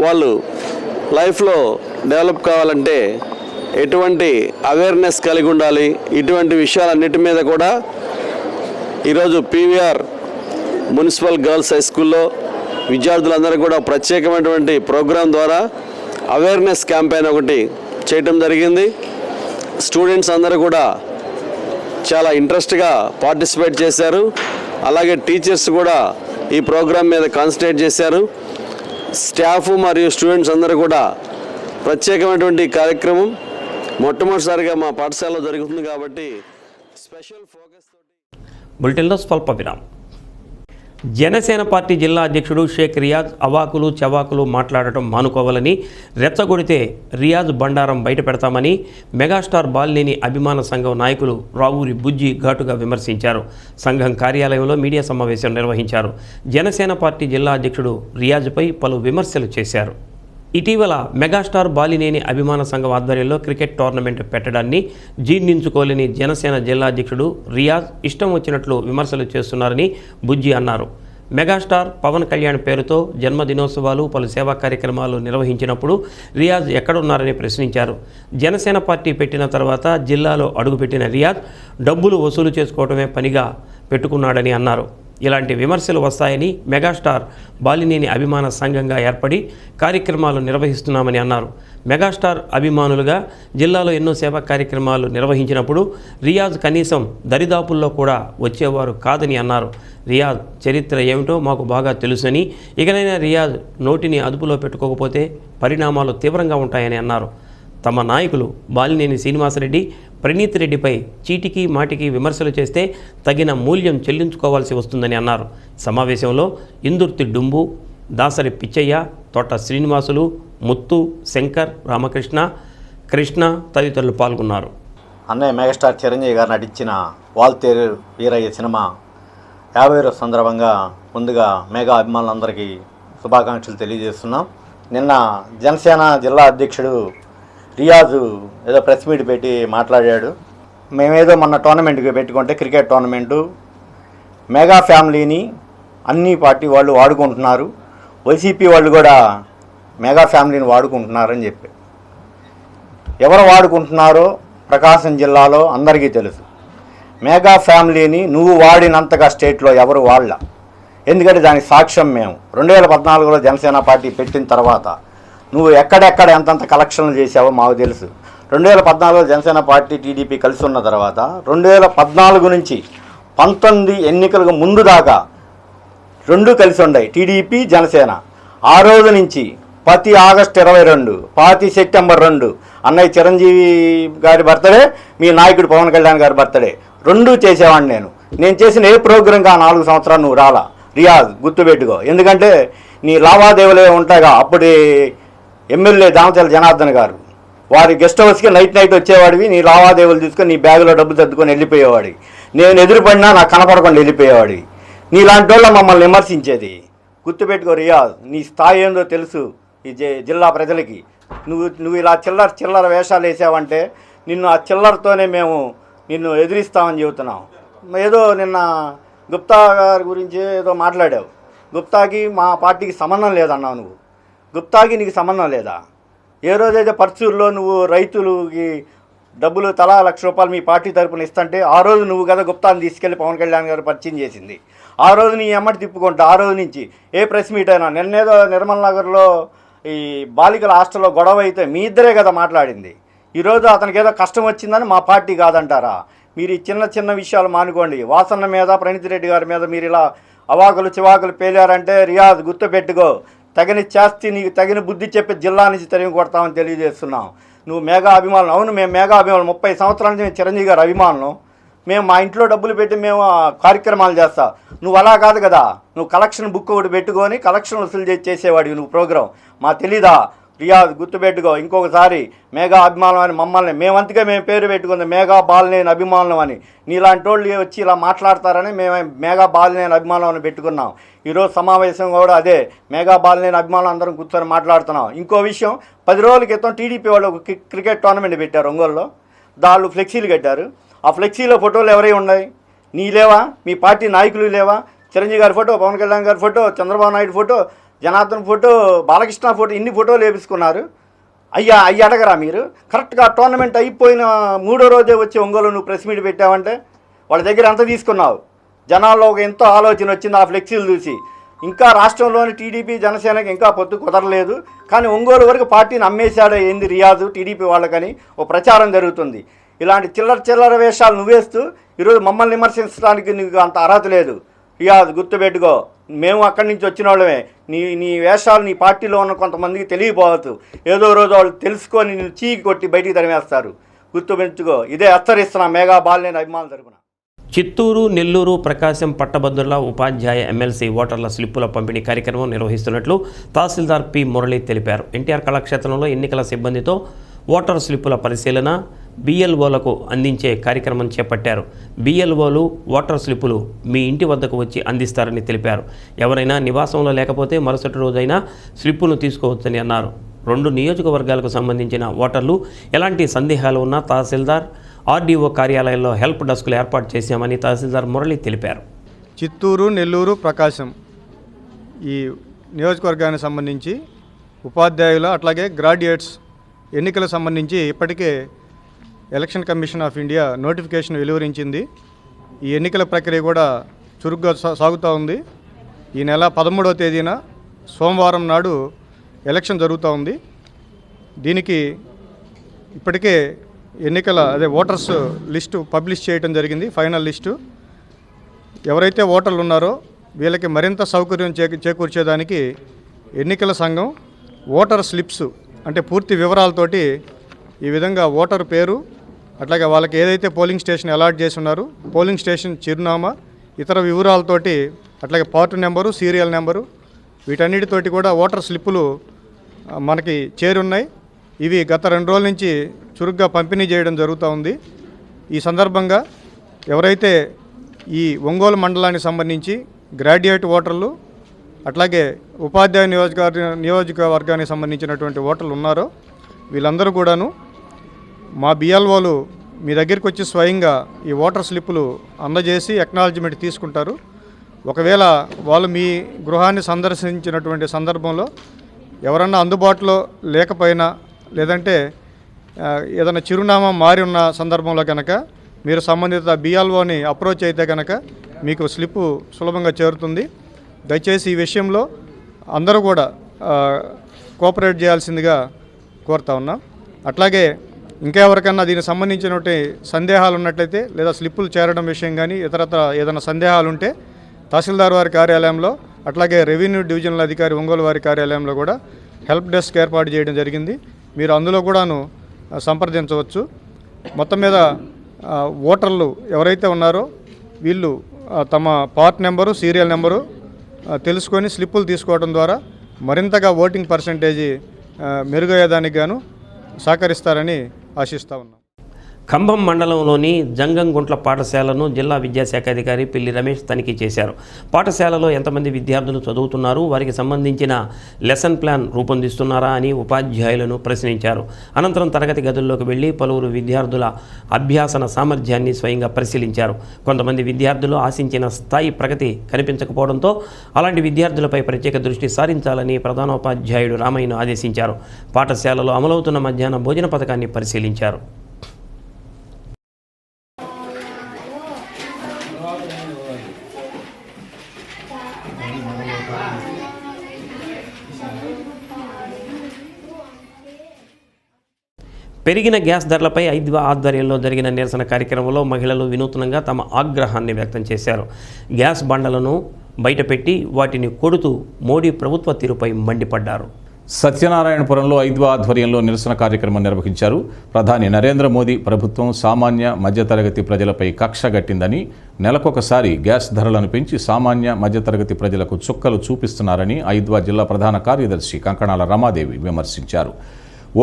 వాళ్ళు లైఫ్లో డెవలప్ కావాలంటే ఎటువంటి అవేర్నెస్ కలిగి ఉండాలి, ఇటువంటి విషయాలన్నిటి మీద కూడా ఈరోజు పీవీఆర్ మున్సిపల్ గర్ల్స్ హై స్కూల్లో విద్యార్థులందరూ కూడా ప్రత్యేకమైనటువంటి ప్రోగ్రాం ద్వారా అవేర్నెస్ క్యాంపెయిన్ ఒకటి చేయటం జరిగింది. స్టూడెంట్స్ అందరూ కూడా చాలా ఇంట్రెస్ట్గా పార్టిసిపేట్ చేశారు. అలాగే టీచర్స్ కూడా ఈ ప్రోగ్రాం మీద కాన్సన్ట్రేట్ చేశారు. స్టాఫ్ మరియు స్టూడెంట్స్ అందరూ కూడా ప్రత్యేకమైనటువంటి కార్యక్రమం మొట్టమొదటిసారిగా మా పాఠశాలలో జరుగుతుంది కాబట్టి స్పెషల్ ఫోకస్ తోటి. బులెటిన్లో స్వల్ప విరామం. జనసేన పార్టీ జిల్లా అధ్యక్షుడు షేక్ రియాజ్ అవాకులు చవాకులు మాట్లాడటం మానుకోవాలని, రెచ్చగొడితే రియాజ్ బండారం బయట పెడతామని మెగాస్టార్ బాలినేని అభిమాన సంఘం నాయకులు రావూరి బుజ్జి ఘాటుగా విమర్శించారు. సంఘం కార్యాలయంలో మీడియా సమావేశం నిర్వహించారు. జనసేన పార్టీ జిల్లా అధ్యక్షుడు రియాజ్పై పలు విమర్శలు చేశారు. ఇటీవల మెగాస్టార్ బాలినేని అభిమాన సంఘం ఆధ్వర్యంలో క్రికెట్ టోర్నమెంట్ పెట్టడాన్ని జీర్ణించుకోలేని జనసేన జిల్లా అధ్యక్షుడు రియాజ్ ఇష్టం వచ్చినట్లు విమర్శలు చేస్తున్నారని బుజ్జి అన్నారు. మెగాస్టార్ పవన్ కళ్యాణ్ పేరుతో జన్మదినోత్సవాలు, పలు సేవా కార్యక్రమాలు నిర్వహించినప్పుడు రియాజ్ ఎక్కడున్నారని ప్రశ్నించారు. జనసేన పార్టీ పెట్టిన తర్వాత జిల్లాలో అడుగుపెట్టిన రియాజ్ డబ్బులు వసూలు చేసుకోవడమే పనిగా పెట్టుకున్నాడని అన్నారు. ఇలాంటి విమర్శలు వస్తాయని మెగాస్టార్ బాలినేని అభిమాన సంఘంగా ఏర్పడి కార్యక్రమాలు నిర్వహిస్తున్నామని అన్నారు. మెగాస్టార్ అభిమానులుగా జిల్లాలో ఎన్నో సేవా కార్యక్రమాలు నిర్వహించినప్పుడు రియాజ్ కనీసం దరిదాపుల్లో కూడా వచ్చేవారు కాదని అన్నారు. రియాజ్ చరిత్ర ఏమిటో మాకు బాగా తెలుసని, ఇకనైనా రియాజ్ నోటిని అదుపులో పెట్టుకోకపోతే పరిణామాలు తీవ్రంగా ఉంటాయని అన్నారు. తమ నాయకులు బాలినేని శ్రీనివాసరెడ్డి, ప్రణీత్ రెడ్డిపై చీటికి మాటికి విమర్శలు చేస్తే తగిన మూల్యం చెల్లించుకోవాల్సి వస్తుందని అన్నారు. సమావేశంలో ఇందుర్తి డుంబు, దాసరి పిచ్చయ్య, తోట శ్రీనివాసులు, ముత్తు, శంకర్, రామకృష్ణ, కృష్ణ తదితరులు పాల్గొన్నారు. అన్నయ్య మెగాస్టార్ చిరంజీవి గారు నటించిన వాల్తేరు వీరయ్య సినిమా 50 రోజు సందర్భంగా ముందుగా మెగా అభిమానులందరికీ శుభాకాంక్షలు తెలియజేస్తున్నాం. నిన్న జనసేన జిల్లా అధ్యక్షుడు రియాజు ఏదో ప్రెస్ మీట్ పెట్టి మాట్లాడాడు. మేమేదో మొన్న టోర్నమెంట్కి పెట్టుకుంటే క్రికెట్ టోర్నమెంటు మెగా ఫ్యామిలీని అన్ని పార్టీ వాళ్ళు వాడుకుంటున్నారు, వైసీపీ వాళ్ళు కూడా మెగా ఫ్యామిలీని వాడుకుంటున్నారని చెప్పి. ఎవరు వాడుకుంటున్నారో ప్రకాశం జిల్లాలో అందరికీ తెలుసు. మెగా ఫ్యామిలీని నువ్వు వాడినంతగా స్టేట్లో ఎవరు వాళ్ళ. ఎందుకంటే దానికి సాక్ష్యం మేము 2014లో జనసేన పార్టీ పెట్టిన తర్వాత నువ్వు ఎక్కడెక్కడ ఎంతంత కలెక్షన్లు చేసావో మాకు తెలుసు. 2014లో జనసేన పార్టీ టీడీపీ కలిసి ఉన్న తర్వాత 2014 నుంచి 19 ఎన్నికలకు ముందు దాకా రెండు కలిసి ఉన్నాయి టీడీపీ జనసేన. ఆ రోజు నుంచి ప్రతి ఆగస్టు 22, ప్రతి సెప్టెంబర్ 2 అన్నయ్య చిరంజీవి గారి బర్త్డే, మీ నాయకుడు పవన్ కళ్యాణ్ గారి బర్త్డే రెండూ చేసేవాడిని. నేను చేసిన ఏ ప్రోగ్రాంగా 4 సంవత్సరాలు నువ్వు రాలా రియాజ్, గుర్తుపెట్టుకో. ఎందుకంటే నీ లావాదేవీలే ఉంటాయిగా. అప్పుడు ఎమ్మెల్యే దామచల జనార్దన్ గారు వారి గెస్ట్ హౌస్కి నైట్ వచ్చేవాడివి, నీ లావాదేవీలు తీసుకొని నీ బ్యాగులో డబ్బు సర్దుకొని వెళ్ళిపోయేవాడి. నేను ఎదురుపడినా నాకు కనపడకుండా వెళ్ళిపోయేవాడి. నీలాంటి వాళ్ళ మమ్మల్ని విమర్శించేది. గుర్తుపెట్టుకో రియాజ్, నీ స్థాయి ఏందో తెలుసు ఈ జిల్లా ప్రజలకి. నువ్వు ఇలా చిల్లర వేషాలు వేసావంటే నిన్ను ఆ చిల్లరతోనే మేము నిన్ను ఎదిరిస్తామని చెబుతున్నాం. ఏదో నిన్న గుప్తా గారి గురించి ఏదో మాట్లాడావు. గుప్తాకి మా పార్టీకి సంబంధం లేదన్నావు. నువ్వు గుప్తాకి నీకు సంబంధం లేదా? ఏ రోజైతే పర్చూరులో నువ్వు రైతులకి డబ్బులు తలా 1,00,000 రూపాయలు మీ పార్టీ తరపున ఇస్తుంటే ఆ రోజు నువ్వు కదా గుప్తాన్ని తీసుకెళ్ళి పవన్ కళ్యాణ్ గారు పరిచయం చేసింది. ఆ రోజు నీ ఎమ్మటి తిప్పుకుంటా ఆ రోజు నుంచి ఏ ప్రెస్ మీట్ అయినా. నిన్నేదో నిర్మల్ నగర్లో ఈ బాలికల హాస్టల్లో గొడవ అయితే మీ ఇద్దరే కదా మాట్లాడింది. ఈరోజు అతనికి ఏదో కష్టం వచ్చిందని మా పార్టీ కాదంటారా? మీరు ఈ చిన్న విషయాలు మానుకోండి. వాసన్న మీద, ప్రణీత్ రెడ్డి గారి మీద మీరు ఇలా అవాకులు చివాకులు పేలారంటే రియాజ్ గుర్తుపెట్టుకో, తగిన చేస్తే నీకు తగిన బుద్ధి చెప్పి జిల్లా నుంచి తరిమి కొడతామని తెలియజేస్తున్నాం. నువ్వు మెగా అభిమానులు. అవును, మేము మెగా అభిమానులు. 30 సంవత్సరాల నుంచి మేము చిరంజీవి గారు అభిమానులు. మేము మా ఇంట్లో డబ్బులు పెట్టి మేము కార్యక్రమాలు చేస్తాం. నువ్వు అలా కాదు కదా. నువ్వు కలెక్షన్ బుక్ ఒకటి పెట్టుకొని కలెక్షన్ వసూలు చేసేవాడివి నువ్వు ప్రోగ్రాం. మా తెలీదా? రియాజ్ గుర్తుపెట్టుకో, ఇంకొకసారి మెగా అభిమానం అని మమ్మల్ని మేమంతగా మేము పేరు పెట్టుకుంది మెగా బాలినేని అభిమానం అని. నీలాంటి వాళ్ళు వచ్చి ఇలా మాట్లాడతారని మేము మెగా బాలినేని అభిమానం అని పెట్టుకున్నాం. ఈరోజు సమావేశం కూడా అదే మెగా బాలినేని అభిమానం అందరం కూర్చొని మాట్లాడుతున్నాం. ఇంకో విషయం, 10 రోజుల క్రితం టీడీపీ వాళ్ళు ఒక క్రికెట్ టోర్నమెంట్ పెట్టారు ఒంగోలులో. దాళ్ళు ఫ్లెక్సీలు కట్టారు. ఆ ఫ్లెక్సీలో ఫోటోలు ఎవరై ఉన్నాయి? నీ లేవా? మీ పార్టీ నాయకులు లేవా? చిరంజీవి గారి ఫోటో, పవన్ కళ్యాణ్ గారి photo, Chandrababu Naidu photo, Janardhan photo, Balakrishna photo, ఇన్ని ఫోటోలు వేపించుకున్నారు. అయ్యి అడగరా మీరు? కరెక్ట్గా టోర్నమెంట్ అయిపోయిన 3వ రోజే వచ్చి ఒంగోలు నువ్వు ప్రెస్ మీట్ పెట్టావంటే వాళ్ళ దగ్గర ఎంత తీసుకున్నావు? జనాల్లో ఒక ఎంతో ఆలోచన వచ్చింది ఆ ఫ్లెక్సీలు చూసి. ఇంకా రాష్ట్రంలోని టీడీపీ జనసేనకి ఇంకా పొత్తు కుదరలేదు, కానీ ఒంగోలు వరకు పార్టీని అమ్మేశాడే ఏంది రియాజు టీడీపీ వాళ్ళకని ఓ ప్రచారం జరుగుతుంది. ఇలాంటి చిల్లర వేషాలు నువ్వేస్తూ ఈరోజు మమ్మల్ని విమర్శించడానికి నీకు అంత అర్హత లేదు. రియాజ్ గుర్తుపెట్టుకో, మేము అక్కడి నుంచి వచ్చిన వాళ్ళమే. నీ వేషాలు నీ పార్టీలో ఉన్న కొంతమందికి తెలియపోవచ్చు. ఏదో రోజు వాళ్ళు తెలుసుకొని నేను చీకి కొట్టి బయటికి తరిమేస్తారు. గుర్తుపెట్టుకో, ఇదే హెచ్చరిస్తున్నా మెగా బాలినేని అభిమానుల తరపున. చిత్తూరు, నెల్లూరు, ప్రకాశం పట్టభద్రుల ఉపాధ్యాయ ఎమ్మెల్సీ ఓటర్ల స్లిప్పుల పంపిణీ కార్యక్రమం నిర్వహిస్తున్నట్లు తహసీల్దార్ పి మురళి తెలిపారు. ఎన్టీఆర్ కళాక్షేత్రంలో ఎన్నికల సిబ్బందితో ఓటర్ స్లిప్పుల పరిశీలన, బిఎల్ఓలకు అందించే కార్యక్రమం చేపట్టారు. బిఎల్ఓలు ఓటర్ స్లిప్పులు మీ ఇంటి వద్దకు వచ్చి అందిస్తారని తెలిపారు. ఎవరైనా నివాసంలో లేకపోతే మరుసటి రోజైనా స్లిప్పును తీసుకోవచ్చని అన్నారు. 2 నియోజకవర్గాలకు సంబంధించిన ఓటర్లు ఎలాంటి సందేహాలు ఉన్నా తహసీల్దార్, ఆర్డీఓ కార్యాలయంలో హెల్ప్ డెస్క్లు ఏర్పాటు చేశామని తహసీల్దార్ మురళి తెలిపారు. చిత్తూరు, నెల్లూరు, ప్రకాశం ఈ నియోజకవర్గానికి సంబంధించి ఉపాధ్యాయుల అట్లాగే గ్రాడ్యుయేట్స్ ఎన్నికలకు సంబంధించి ఇప్పటికే election commission of India notification వెలువరించింది. ఈ ఎన్నికల ప్రక్రియ కూడా చురుగ్గా సాగుతూ ఉంది. ఈ నెల 13వ తేదీన సోమవారం నాడు ఎలక్షన్ జరుగుతూ ఉంది. దీనికి ఇప్పటికే ఓటర్స్ లిస్టు పబ్లిష్ చేయడం జరిగింది. ఫైనల్ లిస్టు ఎవరైతే ఓటర్లు ఉన్నారో వీళ్ళకి మరింత సౌకర్యం చేకూర్చేదానికి ఎన్నికల సంఘం ఓటర్ స్లిప్స్ అంటే పూర్తి వివరాలతోటి ఈ విధంగా ఓటర్ పేరు, అట్లాగే వాళ్ళకి ఏదైతే పోలింగ్ స్టేషన్ అలాట్ చేసి ఉన్నారో పోలింగ్ స్టేషన్ చిరునామా, ఇతర వివరాలతోటి అట్లాగే పార్ట్ నెంబరు, సీరియల్ నెంబరు, వీటన్నిటితోటి కూడా ఓటర్ స్లిప్పులు మనకి చేరున్నాయి. ఇవి గత 2 రోజుల నుంచి చురుగ్గా పంపిణీ చేయడం జరుగుతూ ఉంది. ఈ సందర్భంగా ఎవరైతే ఈ ఒంగోలు మండలానికి సంబంధించి గ్రాడ్యుయేట్ ఓటర్లు అట్లాగే ఉపాధ్యాయ నియోజకవర్గానికి సంబంధించినటువంటి ఓటర్లు ఉన్నారో వీళ్ళందరూ కూడాను మా బిఎల్ఓలు మీ దగ్గరికి వచ్చి స్వయంగా ఈ ఓటర్ స్లిప్పులు అందజేసి అక్నాలజ్మెంట్ తీసుకుంటారు. ఒకవేళ వాళ్ళు మీ గృహాన్ని సందర్శించినటువంటి సందర్భంలో ఎవరన్నా అందుబాటులో లేకపోయినా లేదంటే ఏదైనా చిరునామా మారి ఉన్న సందర్భంలో కనుక మీరు సంబంధిత బిఎల్ఓని అప్రోచ్ అయితే కనుక మీకు స్లిప్పు సులభంగా చేరుతుంది. దయచేసి ఈ విషయంలో అందరూ కూడా కోఆపరేట్ చేయాల్సిందిగా కోరుతా ఉన్నాం. అట్లాగే ఇంకా ఎవరికన్నా దీనికి సంబంధించినటువంటి సందేహాలు ఉన్నట్లయితే లేదా స్లిప్పులు చేరడం విషయం కానీ ఇతరత్ర ఏదైనా సందేహాలు ఉంటే తహసీల్దార్ వారి కార్యాలయంలో అట్లాగే రెవెన్యూ డివిజనల్ అధికారి ఒంగోలు వారి కార్యాలయంలో కూడా హెల్ప్ డెస్క్ ఏర్పాటు చేయడం జరిగింది. మీరు అందులో కూడాను సంప్రదించవచ్చు. మొత్తం మీద ఓటర్లు ఎవరైతే ఉన్నారో వీళ్ళు తమ పార్ట్ నెంబరు, సీరియల్ నెంబరు తెలుసుకొని స్లిప్పులు తీసుకోవడం ద్వారా మరింతగా ఓటింగ్ పర్సంటేజీ మెరుగయ్యేదానికి గాను సహకరిస్తారని ఆశిస్తూ ఉన్నాం. ఖమ్మం మండలంలోని జంగంగుంట్ల పాఠశాలను జిల్లా విద్యాశాఖ అధికారి పిల్లి రమేష్ తనిఖీ చేశారు. పాఠశాలలో ఎంతమంది విద్యార్థులు చదువుతున్నారు, వారికి సంబంధించిన లెసన్ ప్లాన్ రూపొందిస్తున్నారా అని ఉపాధ్యాయులను ప్రశ్నించారు. అనంతరం తరగతి గదుల్లోకి వెళ్లి పలువురు విద్యార్థుల అభ్యాసన సామర్థ్యాన్ని స్వయంగా పరిశీలించారు. కొంతమంది విద్యార్థులు ఆశించిన స్థాయి ప్రగతి కనిపించకపోవడంతో అలాంటి విద్యార్థులపై ప్రత్యేక దృష్టి సారించాలని ప్రధానోపాధ్యాయుడు రామయ్యను ఆదేశించారు. పాఠశాలలో అమలవుతున్న మధ్యాహ్న భోజన పథకాన్ని పరిశీలించారు. పెరిగిన గ్యాస్ ధరలపై ఐద్వా ఆధ్వర్యంలో జరిగిన నిరసన కార్యక్రమంలో మహిళలు వినూత్నంగా తమ ఆగ్రహాన్ని వ్యక్తం చేశారు. గ్యాస్ బండలను బయటపెట్టి వాటిని కొడుతూ మోడీ ప్రభుత్వ తీరుపై మండిపడ్డారు. సత్యనారాయణపురంలో ఐద్వా ఆధ్వర్యంలో నిరసన కార్యక్రమం నిర్వహించారు. ప్రధాని నరేంద్ర మోదీ ప్రభుత్వం సామాన్య మధ్యతరగతి ప్రజలపై కక్ష గట్టిందని, నెలకొకసారి గ్యాస్ ధరలను పెంచి సామాన్య మధ్యతరగతి ప్రజలకు చుక్కలు చూపిస్తున్నారని ఐద్వా జిల్లా ప్రధాన కార్యదర్శి కంకణాల రమాదేవి విమర్శించారు.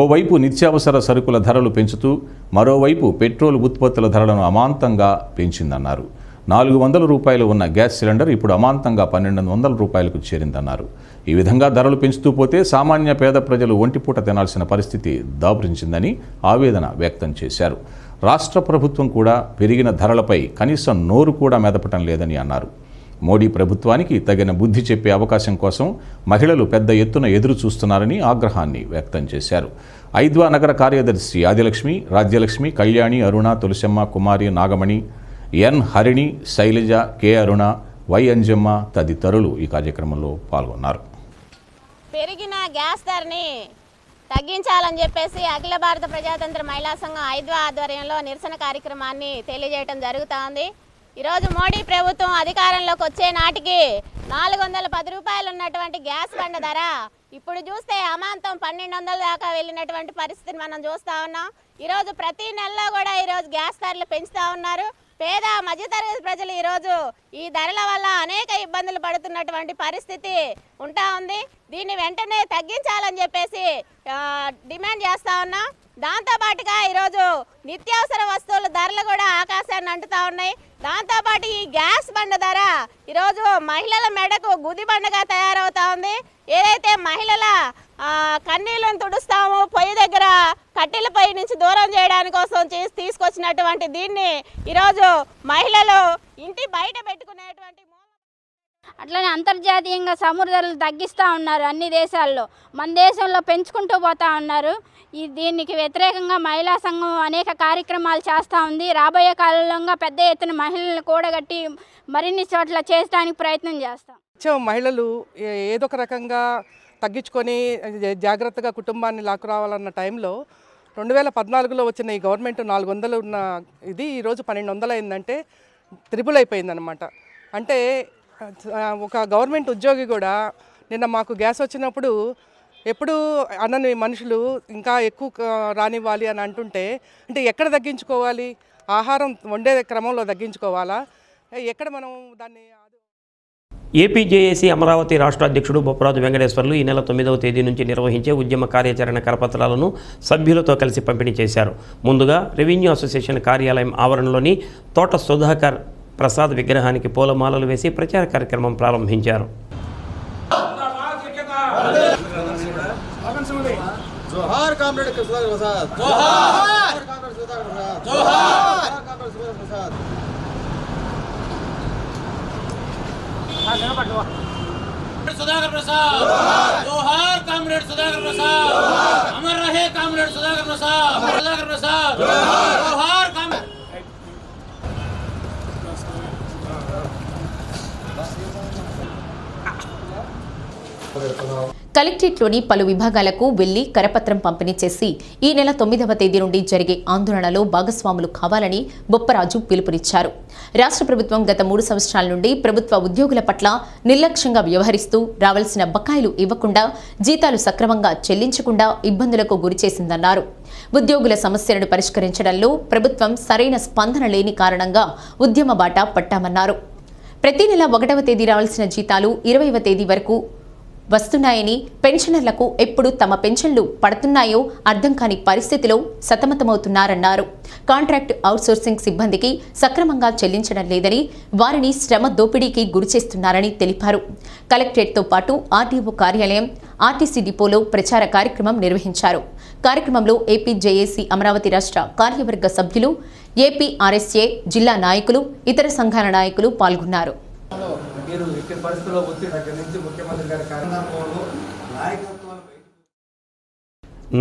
ఓవైపు నిత్యావసర సరుకుల ధరలు పెంచుతూ మరోవైపు పెట్రోల్ ఉత్పత్తుల ధరలను అమాంతంగా పెంచిందన్నారు. 400 రూపాయలు ఉన్న గ్యాస్ సిలిండర్ ఇప్పుడు అమాంతంగా 1200 రూపాయలకు చేరిందన్నారు. ఈ విధంగా ధరలు పెంచుతూ పోతే సామాన్య పేద ప్రజలు ఒంటిపూట తినాల్సిన పరిస్థితి దాపురించిందని ఆవేదన వ్యక్తం చేశారు. రాష్ట్ర ప్రభుత్వం కూడా పెరిగిన ధరలపై కనీసం నోరు కూడా మెదపటం లేదని అన్నారు. మోడీ ప్రభుత్వానికి తగిన బుద్ధి చెప్పే అవకాశం కోసం మహిళలు పెద్ద ఎత్తున ఎదురు చూస్తున్నారని ఆగ్రహాన్ని వ్యక్తం చేశారు. ఐద్వా నగర కార్యదర్శి Adilakshmi, Rajyalakshmi, Kalyani, Aruna, Tulasamma, Kumari, Nagamani, N Harini, Sailaja, K Aruna, Y Anjamma తదితరులు ఈ కార్యక్రమంలో పాల్గొన్నారు. పెరిగిన గ్యాస్ ధరని తగ్గించాలని చెప్పేసి అఖిల భారత ప్రజాతంత్ర మహిళా సంఘం ఐద్వా ఆధ్వర్యంలో నిరసన కార్యక్రమాన్ని తెలియజేయడం జరుగుతోంది. ఈరోజు మోడీ ప్రభుత్వం అధికారంలోకి వచ్చే నాటికి 410 రూపాయలు ఉన్నటువంటి గ్యాస్ బండ ధర ఇప్పుడు చూస్తే అమాంతం 1200 దాకా వెళ్ళినటువంటి పరిస్థితిని మనం చూస్తూ ఉన్నాం. ఈరోజు ప్రతి నెలలో కూడా ఈరోజు గ్యాస్ ధరలు పెంచుతూ ఉన్నారు. పేద మధ్యతరగతి ప్రజలు ఈరోజు ఈ ధరల వల్ల అనేక ఇబ్బందులు పడుతున్నటువంటి పరిస్థితి ఉంటా ఉంది. దీన్ని వెంటనే తగ్గించాలని చెప్పేసి డిమాండ్ చేస్తూ ఉన్నాం. దాంతోపాటుగా ఈరోజు నిత్యావసర వస్తువుల ధరలు కూడా ఆకాశాన్ని అంటుతూ ఉన్నాయి. దాంతోపాటు ఈ గ్యాస్ బండ ధర ఈరోజు మహిళల మెడకు గుది బండగా తయారవుతా ఉంది. ఏదైతే మహిళల కన్నీళ్ళను తుడుస్తాము పొయ్యి దగ్గర కట్టెల పొయ్యి నుంచి దూరం చేయడానికి కోసం తీసుకొచ్చినటువంటి దీన్ని ఈరోజు మహిళలు ఇంటి బయట పెట్టుకునేటువంటి అట్లనే అంతర్జాతీయంగా చమురు ధరలు తగ్గిస్తూ ఉన్నారు. అన్ని దేశాల్లో మన దేశంలో పెంచుకుంటూ పోతూ ఉన్నారు. దీనికి వ్యతిరేకంగా మహిళా సంఘం అనేక కార్యక్రమాలు చేస్తూ ఉంది. రాబోయే కాలంలో పెద్ద ఎత్తున మహిళలను కూడగట్టి మరిన్ని చోట్ల చేయడానికి ప్రయత్నం చేస్తాం. మహిళలు ఏదో ఒక రకంగా తగ్గించుకొని జాగ్రత్తగా కుటుంబాన్ని లాక్కురావాలన్న టైంలో 2014లో వచ్చిన ఈ గవర్నమెంట్ 400 ఉన్న ఇది ఈరోజు 1200 అయిందంటే త్రిబుల్ అయిపోయిందనమాట. అంటే ఒక గవర్నమెంట్ ఉద్యోగి కూడా నిన్న మాకు గ్యాస్ వచ్చినప్పుడు ఎప్పుడు అనని మనుషులు ఇంకా ఎక్కువ రానివ్వాలి అని అంటుంటే, అంటే ఎక్కడ తగ్గించుకోవాలి? ఆహారం వండే క్రమంలో తగ్గించుకోవాలా? ఎక్కడ మనం దాన్ని ఏపీజేఏసీ అమరావతి రాష్ట్ర అధ్యక్షుడు బొప్పరాజు వెంకటేశ్వర్లు ఈ నెల 9వ తేదీ నుంచి నిర్వహించే ఉద్యమ కార్యాచరణ కరపత్రాలను సభ్యులతో కలిసి పంపిణీ చేశారు. ముందుగా రెవెన్యూ అసోసియేషన్ కార్యాలయం ఆవరణలోని తోట సుధాకర్ ప్రసాద్ విగ్రహానికి పూలమాలలు వేసి ప్రచార కార్యక్రమం ప్రారంభించారు. జోహార్ కామ్రేడ్ సుధాకర్ ప్రసాద్, జోహార్ కామ్రేడ్ సుధాకర్ ప్రసాద్, జోహార్ కామ్రేడ్ సుధాకర్ ప్రసాద్. सुधाकर प्रसाद, जोहार कामरेड सुधाकर प्रसाद, अमर रहे कामरेड सुधाकर प्रसाद, सुधाकर प्रसाद, जोहार कामरेड. కలెక్టరేట్లోని పలు విభాగాలకు వెళ్లి కరపత్రం పంపిణీ చేసి ఈ నెల 9వ తేదీ నుండి జరిగే ఆందోళనలో భాగస్వాములు కావాలని బొప్పరాజు పిలుపునిచ్చారు. రాష్ట్ర ప్రభుత్వం గత 3 సంవత్సరాల నుండి ప్రభుత్వ ఉద్యోగుల పట్ల నిర్లక్ష్యంగా వ్యవహరిస్తూ రావాల్సిన బకాయిలు ఇవ్వకుండా, జీతాలు సక్రమంగా చెల్లించకుండా ఇబ్బందులకు గురిచేసిందన్నారు. ఉద్యోగుల సమస్యలను పరిష్కరించడంలో ప్రభుత్వం సరైన స్పందన లేని కారణంగా ఉద్యమ బాట పట్టామన్నారు. ప్రతి నెల 1వ తేదీ రావాల్సిన జీతాలు 20వ తేదీ వరకు వస్తున్నాయని, పెన్షనర్లకు ఎప్పుడు తమ పెన్షన్లు పడుతున్నాయో అర్థం కాని పరిస్థితిలో సతమతమవుతున్నారన్నారు. కాంట్రాక్ట్ అవుట్సోర్సింగ్ సిబ్బందికి సక్రమంగా చెల్లించడం లేదని, వారిని శ్రమ దోపిడీకి గురిచేస్తున్నారని తెలిపారు. కలెక్టరేట్తో పాటు ఆర్టీఓ కార్యాలయం, ఆర్టీసీ డిపోలో ప్రచార కార్యక్రమం నిర్వహించారు. కార్యక్రమంలో ఏపీజేఏసీ అమరావతి రాష్ట్ర కార్యవర్గ సభ్యులు, ఏపీఆర్ఎస్ఏ జిల్లా నాయకులు, ఇతర సంఘాల నాయకులు పాల్గొన్నారు. మీరు ఎట్టి పరిస్థితుల్లో ఒత్తిడి దగ్గర నుంచి ముఖ్యమంత్రి గారి కార్యక్రమంలో నాయకత్వం.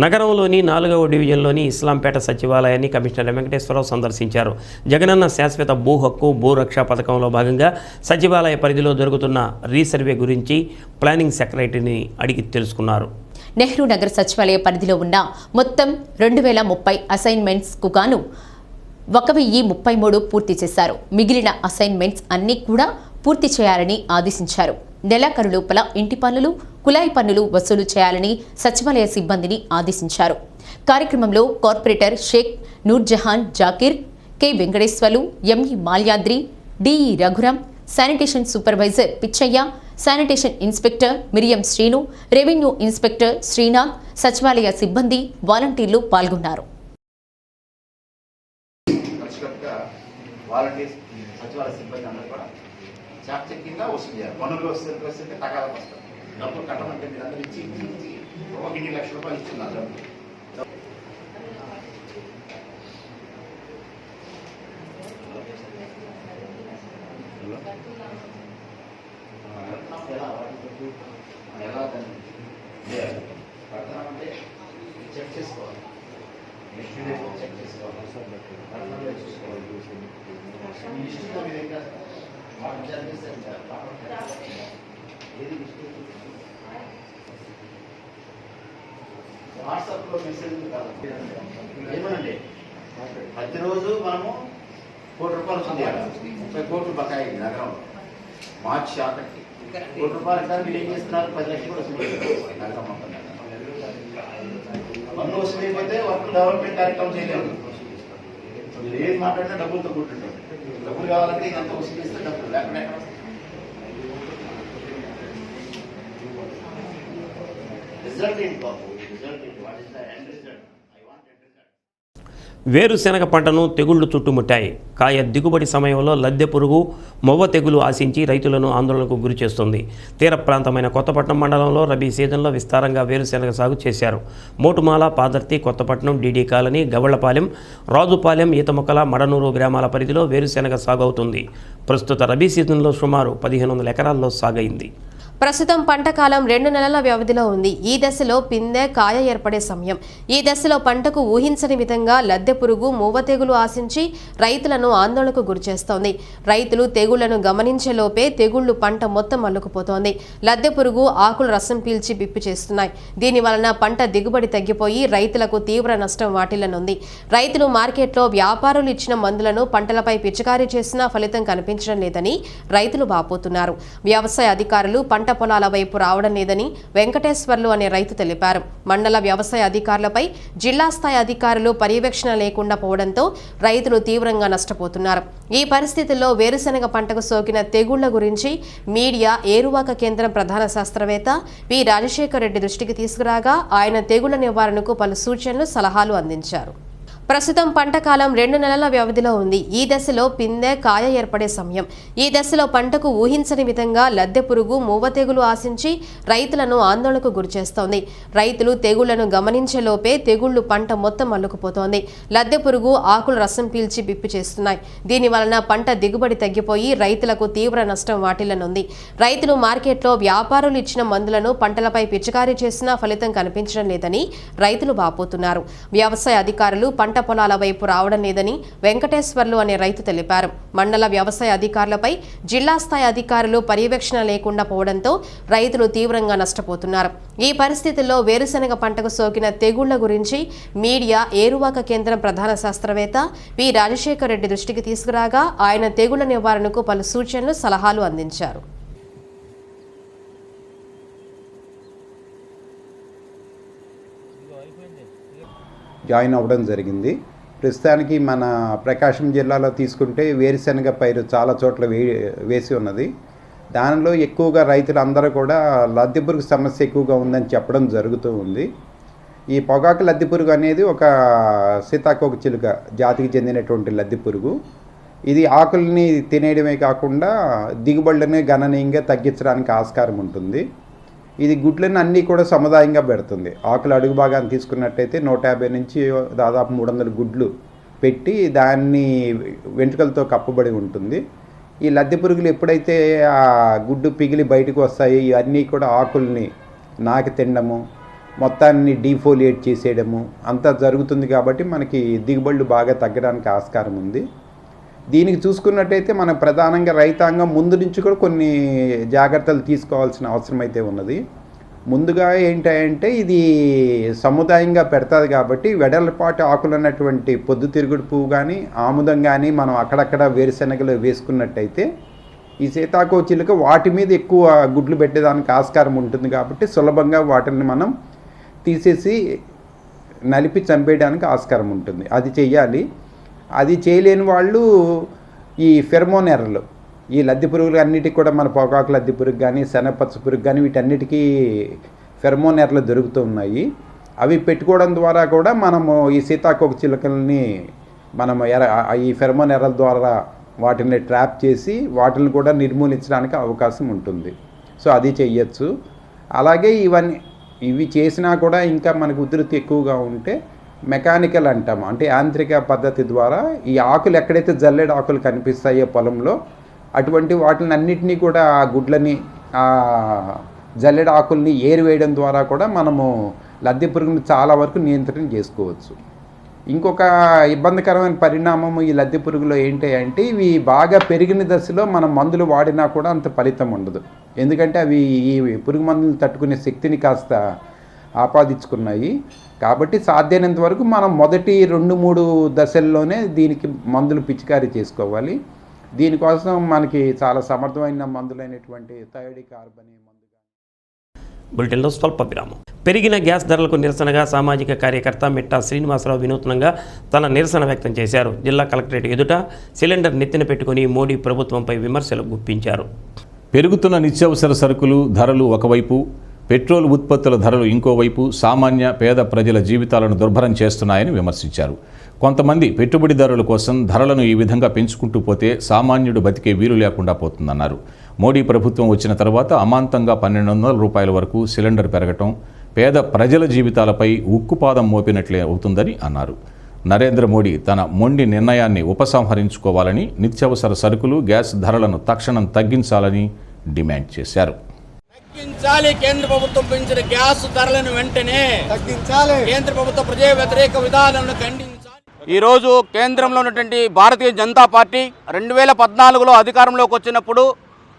నగరంలోని 4వ డివిజన్లోని ఇస్లాంపేట సచివాలయాన్ని కమిషనర్ వెంకటేశ్వరరావు సందర్శించారు. జగనన్న శాశ్వత భూ హక్కు భూరక్ష పథకంలో భాగంగా సచివాలయ పరిధిలో జరుగుతున్న రీసర్వే గురించి ప్లానింగ్ సెక్రటరీని అడిగి తెలుసుకున్నారు. నెహ్రూ నగర్ సచివాలయ పరిధిలో ఉన్న మొత్తం 2030 అసైన్మెంట్స్కు గాను 1033 పూర్తి చేశారు. మిగిలిన అసైన్మెంట్స్ అన్నీ కూడా పూర్తి చేయాలని ఆదేశించారు. నెలాఖరు లోపల ఇంటి పన్నులు, కుళాయి పన్నులు వసూలు చేయాలని సచివాలయ సిబ్బందిని ఆదేశించారు. కార్యక్రమంలో corporator Sheikh Noorjahan Zakir, K Venkateswarlu, ME Malyadri, DE Raghuram, sanitation supervisor Pichaiah, sanitation inspector Miriam Srinu, revenue inspector Srinath, సచివాలయ సిబ్బంది, వాలంటీర్లు పాల్గొన్నారు. సచివాలయ సిబ్బంది అందరూ కూడా చాకచక్యంగా వసూలు చేయాలి. పన్నులు వస్తే తగాదాలు వస్తారు. డబ్బులు కట్టమంటే మీరు అందరూ ఇచ్చి ఒక 2 లక్షల రూపాయలు ఇస్తున్నారు. ఎలా కడతామంటే చెక్ చేసుకోవాలి. నెక్స్ట్ డే చెక్ చేసుకోవాలి. చూసుకోవాలి. ఇష్టంతో మీ దగ్గర ఏది వాట్సాప్లో మెసేజ్ కాదు ఏమనండి. ప్రతిరోజు మనము ₹1 కోటి వస్తుంది. 30 కోట్లు బకాయి నగరంలో మార్చి 6కి ₹1 కోటి మీరు ఏం చేస్తున్నారు? 10 లక్షలు వస్తుంది నగరం మొత్తం. పన్ను వసూలు అయిపోతే వర్క్ డెవలప్మెంట్ కార్యక్రమం చేయలేము. మీరు ఏది మాట్లాడినా డబ్బులతో కూర్చుంటారు. డబ్బులు కావాలంటే ఇదంతా వసూలు చేస్తే డబ్బులు లేకుండా రిజల్ట్ ఏంటి బాబు? రిజల్ట్ ఏంటి? What is the end result? వేరుశెనగ పంటను తెగుళ్లు చుట్టుముట్టాయి. కాయ దిగుబడి సమయంలో లద్దె పురుగు, మొవ్వ తెగులు ఆశించి రైతులను ఆందోళనకు గురి చేస్తుంది. తీర ప్రాంతమైన కొత్తపట్నం మండలంలో రబీ సీజన్లో విస్తారంగా వేరుశెనగ సాగు చేశారు. మోటుమాల, పాదర్తి, కొత్తపట్నం, డీడీ కాలనీ, గవళ్లపాలెం, రాజుపాలెం, ఈతముక్కల, మడనూరు గ్రామాల పరిధిలో వేరుశెనగ సాగు అవుతుంది. ప్రస్తుత రబీ సీజన్లో సుమారు 1500 ఎకరాల్లో సాగైంది. ప్రస్తుతం పంట కాలం 2 నెలల వ్యవధిలో ఉంది. ఈ దశలో పిందె, కాయ ఏర్పడే సమయం. ఈ దశలో పంటకు ఊహించని విధంగా లద్దె పురుగు, మూవ తెగులు ఆశించి రైతులను ఆందోళనకు గురిచేస్తోంది. రైతులు తెగుళ్లను గమనించేలోపే తెగుళ్లు పంట మొత్తం అల్లుకుపోతోంది. లద్దె పురుగు ఆకులు రసం పీల్చి బిప్పి చేస్తున్నాయి. దీని వలన పంట దిగుబడి తగ్గిపోయి రైతులకు తీవ్ర నష్టం వాటిల్లనుంది. రైతులు మార్కెట్లో వ్యాపారులు ఇచ్చిన మందులను పంటలపై పిచికారీ చేసినా ఫలితం కనిపించడం లేదని రైతులు వాపోతున్నారు. వ్యవసాయ అధికారులు పంట పొలాల వైపు రావడం లేదని వెంకటేశ్వర్లు అనే రైతు తెలిపారు. మండల వ్యవసాయ అధికారులపై జిల్లా స్థాయి అధికారులు పర్యవేక్షణ లేకుండా పోవడంతో రైతులు తీవ్రంగా నష్టపోతున్నారు. ఈ పరిస్థితుల్లో వేరుశెనగ పంటకు సోకిన తెగుళ్ల గురించి మీడియా ఏరువాక కేంద్రం ప్రధాన శాస్త్రవేత్త పి రాజశేఖర్ రెడ్డి దృష్టికి తీసుకురాగా ఆయన తెగుళ్ల నివారణకు పలు సూచనలు, సలహాలు అందించారు. ప్రస్తుతం పంట కాలం 2 నెలల వ్యవధిలో ఉంది. ఈ దశలో పిందె, కాయ ఏర్పడే సమయం. ఈ దశలో పంటకు ఊహించని విధంగా లద్దె పురుగు, మూవ తెగులు ఆశించి రైతులను ఆందోళనకు గురిచేస్తోంది. రైతులు తెగుళ్లను గమనించేలోపే తెగుళ్లు పంట మొత్తం అల్లుకుపోతోంది. లద్దె పురుగు ఆకులు రసం పీల్చి బిప్పి చేస్తున్నాయి. దీని వలన పంట దిగుబడి తగ్గిపోయి రైతులకు తీవ్ర నష్టం వాటిల్లనుంది. రైతులు మార్కెట్లో వ్యాపారులు ఇచ్చిన మందులను పంటలపై పిచికారీ చేసినా ఫలితం కనిపించడం లేదని రైతులు వాపోతున్నారు. వ్యవసాయ అధికారులు పంట పొలాల వైపు రావడం లేదని వెంకటేశ్వర్లు అనే రైతు తెలిపారు. మండల వ్యవసాయ అధికారులపై జిల్లా స్థాయి అధికారులు పర్యవేక్షణ లేకుండా పోవడంతో రైతులు తీవ్రంగా నష్టపోతున్నారు. ఈ పరిస్థితుల్లో వేరుశెనగ పంటకు సోకిన తెగుళ్ల గురించి మీడియా ఏరువాక కేంద్రం ప్రధాన శాస్త్రవేత్త పి రాజశేఖర్ రెడ్డి దృష్టికి తీసుకురాగా ఆయన తెగుళ్ల నివారణకు పలు సూచనలు, సలహాలు అందించారు. జాయిన్ అవ్వడం జరిగింది. ప్రస్తుతానికి మన ప్రకాశం జిల్లాలో తీసుకుంటే వేరుశెనగ పైరు చాలా చోట్ల వేసి ఉన్నది. దానిలో ఎక్కువగా రైతులు అందరూ కూడా లద్దె పురుగు సమస్య ఎక్కువగా ఉందని చెప్పడం జరుగుతూ ఉంది. ఈ పొగాకు లద్దె పురుగు అనేది ఒక సీతాకోక చిలుక జాతికి చెందినటువంటి లద్దె పురుగు. ఇది ఆకుల్ని తినేయడమే కాకుండా దిగుబడులని గణనీయంగా తగ్గించడానికి ఆస్కారం ఉంటుంది. ఇది గుడ్లను అన్నీ కూడా సముదాయంగా పెడుతుంది. ఆకులు అడుగు భాగాన్ని తీసుకున్నట్టయితే 150 నుంచి దాదాపు 300 గుడ్లు పెట్టి దాన్ని వెంట్రుకలతో కప్పబడి ఉంటుంది. ఈ లద్దె పురుగులు ఎప్పుడైతే ఆ గుడ్డు పిగిలి బయటకు వస్తాయో ఇవన్నీ కూడా ఆకుల్ని నాకి తినడము, మొత్తాన్ని డీఫోలియేట్ చేసేయడము అంతా జరుగుతుంది. కాబట్టి మనకి దిగుబడులు బాగా తగ్గడానికి ఆస్కారం ఉంది. దీనికి చూసుకున్నట్టయితే మన ప్రధానంగా రైతాంగం ముందు నుంచి కూడా కొన్ని జాగ్రత్తలు తీసుకోవాల్సిన అవసరం అయితే ఉన్నది. ముందుగా ఏంటంటే ఇది సముదాయంగా పెడతాది కాబట్టి వెడల్పాటి ఆకులు అన్నటువంటి పొద్దుతిరుగుడు పువ్వు కానీ ఆముదం కానీ మనం అక్కడక్కడ వేరుశెనగలు వేసుకున్నట్టయితే ఈ సీతాకోచిలుక వాటి మీద ఎక్కువ గుడ్లు పెట్టేదానికి ఆస్కారం ఉంటుంది కాబట్టి సులభంగా వాటిని మనం తీసేసి నలిపి చంపేయడానికి ఆస్కారం ఉంటుంది. అది చెయ్యాలి. అది చేయలేని వాళ్ళు ఈ ఫెర్మోన్ ఎర్రలు, ఈ లద్దె పురుగులు అన్నిటికీ కూడా మన పొగాకు లద్దె పురుగు కానీ శనగపచ్చ పురుగు కానీ వీటన్నిటికీ ఫెర్మోన్ ఎర్రలు దొరుకుతున్నాయి. అవి పెట్టుకోవడం ద్వారా కూడా మనము ఈ సీతాకోకచిలుకల్ని మనం ఈ ఫెర్మోన్ ఎర్రల ద్వారా వాటిని ట్రాప్ చేసి వాటిని కూడా నిర్మూలించడానికి అవకాశం ఉంటుంది. సో అది చెయ్యొచ్చు. అలాగే ఇవి చేసినా కూడా ఇంకా మనకు ఉధృతి ఎక్కువగా ఉంటే మెకానికల్ అంటాము, అంటే యాంత్రిక పద్ధతి ద్వారా ఈ ఆకులు ఎక్కడైతే జల్లెడ ఆకులు కనిపిస్తాయో పొలంలో అటువంటి వాటిని అన్నిటినీ కూడా ఆ గుడ్లని జల్లెడ ఆకుల్ని ఏరివేయడం ద్వారా కూడా మనము లద్దె పురుగుని చాలా వరకు నియంత్రణ చేసుకోవచ్చు. ఇంకొక ఇబ్బందికరమైన పరిణామం ఈ లద్దె పురుగులో ఏంటి అంటే ఇవి బాగా పెరిగిన దశలో మనం మందులు వాడినా కూడా అంత ఫలితం ఉండదు. ఎందుకంటే అవి ఈ పురుగు మందులు తట్టుకునే శక్తిని కాస్త ఆపాదించుకున్నాయి. కాబట్టి సాధ్యమైనంత వరకు మనం మొదటి 2-3 దశల్లోనే దీనికి మందులు పిచికారీ చేసుకోవాలి. దీనికోసం మనకి చాలా సమర్థమైన మందులైనటువంటి థయోడికార్బన్ మందు. బులెటిన్లో స్వల్ప విరామం. పెరిగిన గ్యాస్ ధరలకు నిరసనగా సామాజిక కార్యకర్త మిట్టా శ్రీనివాసరావు వినూత్నంగా తన నిరసన వ్యక్తం చేశారు. జిల్లా కలెక్టరేట్ ఎదుట సిలిండర్ నెత్తిన పెట్టుకుని మోడీ ప్రభుత్వంపై విమర్శలు గుప్పించారు. పెరుగుతున్న నిత్యావసర సరుకులు ధరలు ఒకవైపు, పెట్రోల్ ఉత్పత్తుల ధరలు ఇంకోవైపు సామాన్య పేద ప్రజల జీవితాలను దుర్భరం చేస్తున్నాయని విమర్శించారు. కొంతమంది పెట్టుబడిదారుల కోసం ధరలను ఈ విధంగా పెంచుకుంటూ పోతే సామాన్యుడు బతికే వీలు లేకుండా పోతుందన్నారు. మోడీ ప్రభుత్వం వచ్చిన తర్వాత అమాంతంగా 1200 రూపాయల వరకు సిలిండర్ పెరగటం పేద ప్రజల జీవితాలపై ఉక్కుపాదం మోపినట్లే అవుతుందని అన్నారు. నరేంద్ర మోడీ తన మొండి నిర్ణయాన్ని ఉపసంహరించుకోవాలని, నిత్యావసర సరుకులు గ్యాస్ ధరలను తక్షణం తగ్గించాలని డిమాండ్ చేశారు. తగ్గించాలి. కేంద్ర ప్రభుత్వం పెంచిన గ్యాస్ ధరలను వెంటనే తగ్గించాలి. కేంద్ర ప్రభుత్వ ప్రజా వ్యతిరేక విధానాలను ఖండించాలి. ఈరోజు కేంద్రంలో ఉన్నటువంటి భారతీయ జనతా పార్టీ 2014లో అధికారంలోకి వచ్చినప్పుడు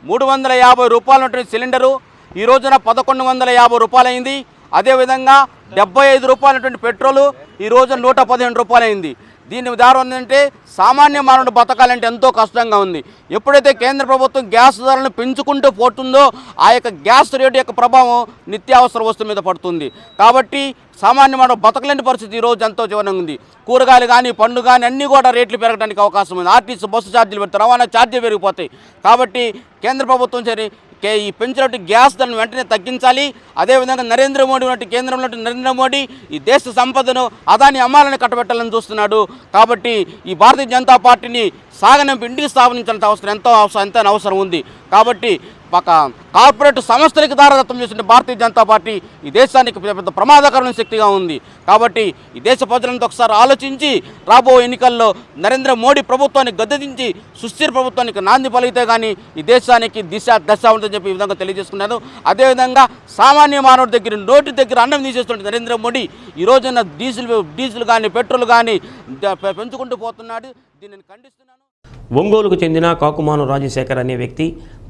350 రూపాయలు ఉన్నటువంటి సిలిండరు ఈ రోజున 1150 రూపాయలు అయింది. అదేవిధంగా 75 రూపాయలు ఉన్నటువంటి పెట్రోలు ఈ రోజున 115 రూపాయలు అయింది. దీని ఉదాహరణ ఏంటంటే సామాన్య మానవుడు బతకాలంటే ఎంతో కష్టంగా ఉంది. ఎప్పుడైతే కేంద్ర ప్రభుత్వం గ్యాస్ ధరలను పెంచుకుంటూ పోతుందో ఆ యొక్క గ్యాస్ రేటు యొక్క ప్రభావం నిత్యావసర వస్తువుల మీద పడుతుంది. కాబట్టి సామాన్య మానవుడు బతకలేని పరిస్థితి ఈరోజు ఎంతో జీవనంగా ఉంది. కూరగాయలు కానీ పండ్లు కానీ అన్నీ కూడా రేట్లు పెరగడానికి అవకాశం ఉంది. ఆర్టీసీ బస్సు ఛార్జీలు పెడతారు, రవాణా ఛార్జీలు పెరిగిపోతాయి. కాబట్టి కేంద్ర ప్రభుత్వం సరే ఈ పెంచినట్టు గ్యాస్ ధరను వెంటనే తగ్గించాలి. అదేవిధంగా నరేంద్ర మోడీ ఉన్నట్టు కేంద్రంలో నరేంద్ర మోడీ ఈ దేశ సంపదను అదాని అమ్మాలని కట్టబెట్టాలని చూస్తున్నాడు. కాబట్టి ఈ భారతీయ జనతా పార్టీని సాగనంపి ఇంటికి స్థాపించాల్సిన అవసరం ఎంతో అవసరం ఉంది. కాబట్టి ఒక కార్పొరేట్ సంస్థలకు దారదత్తం చేసిన భారతీయ జనతా పార్టీ ఈ దేశానికి పెద్ద ప్రమాదకరమైన శక్తిగా ఉంది. కాబట్టి ఈ దేశ ప్రజలంతా ఒకసారి ఆలోచించి రాబో ఎన్నికల్లో నరేంద్ర మోడీ ప్రభుత్వాన్ని గద్దెదించి సుస్థిర ప్రభుత్వానికి నాంది పలిగితే కానీ ఈ దేశానికి దశ ఉంటుందని చెప్పి ఈ విధంగా తెలియజేసుకున్నాను. అదేవిధంగా సామాన్య మానవుడి దగ్గర నోటి దగ్గర అన్నం తీసేస్తుంటే నరేంద్ర మోడీ ఈ రోజున డీజిల్ కానీ పెట్రోల్ కానీ పెంచుకుంటూ పోతున్నాడు. దీనిని ఖండిస్తున్నాను. ఒంగోలుకు చెందిన కాకుమాను రాజశేఖర్ అనే వ్యక్తి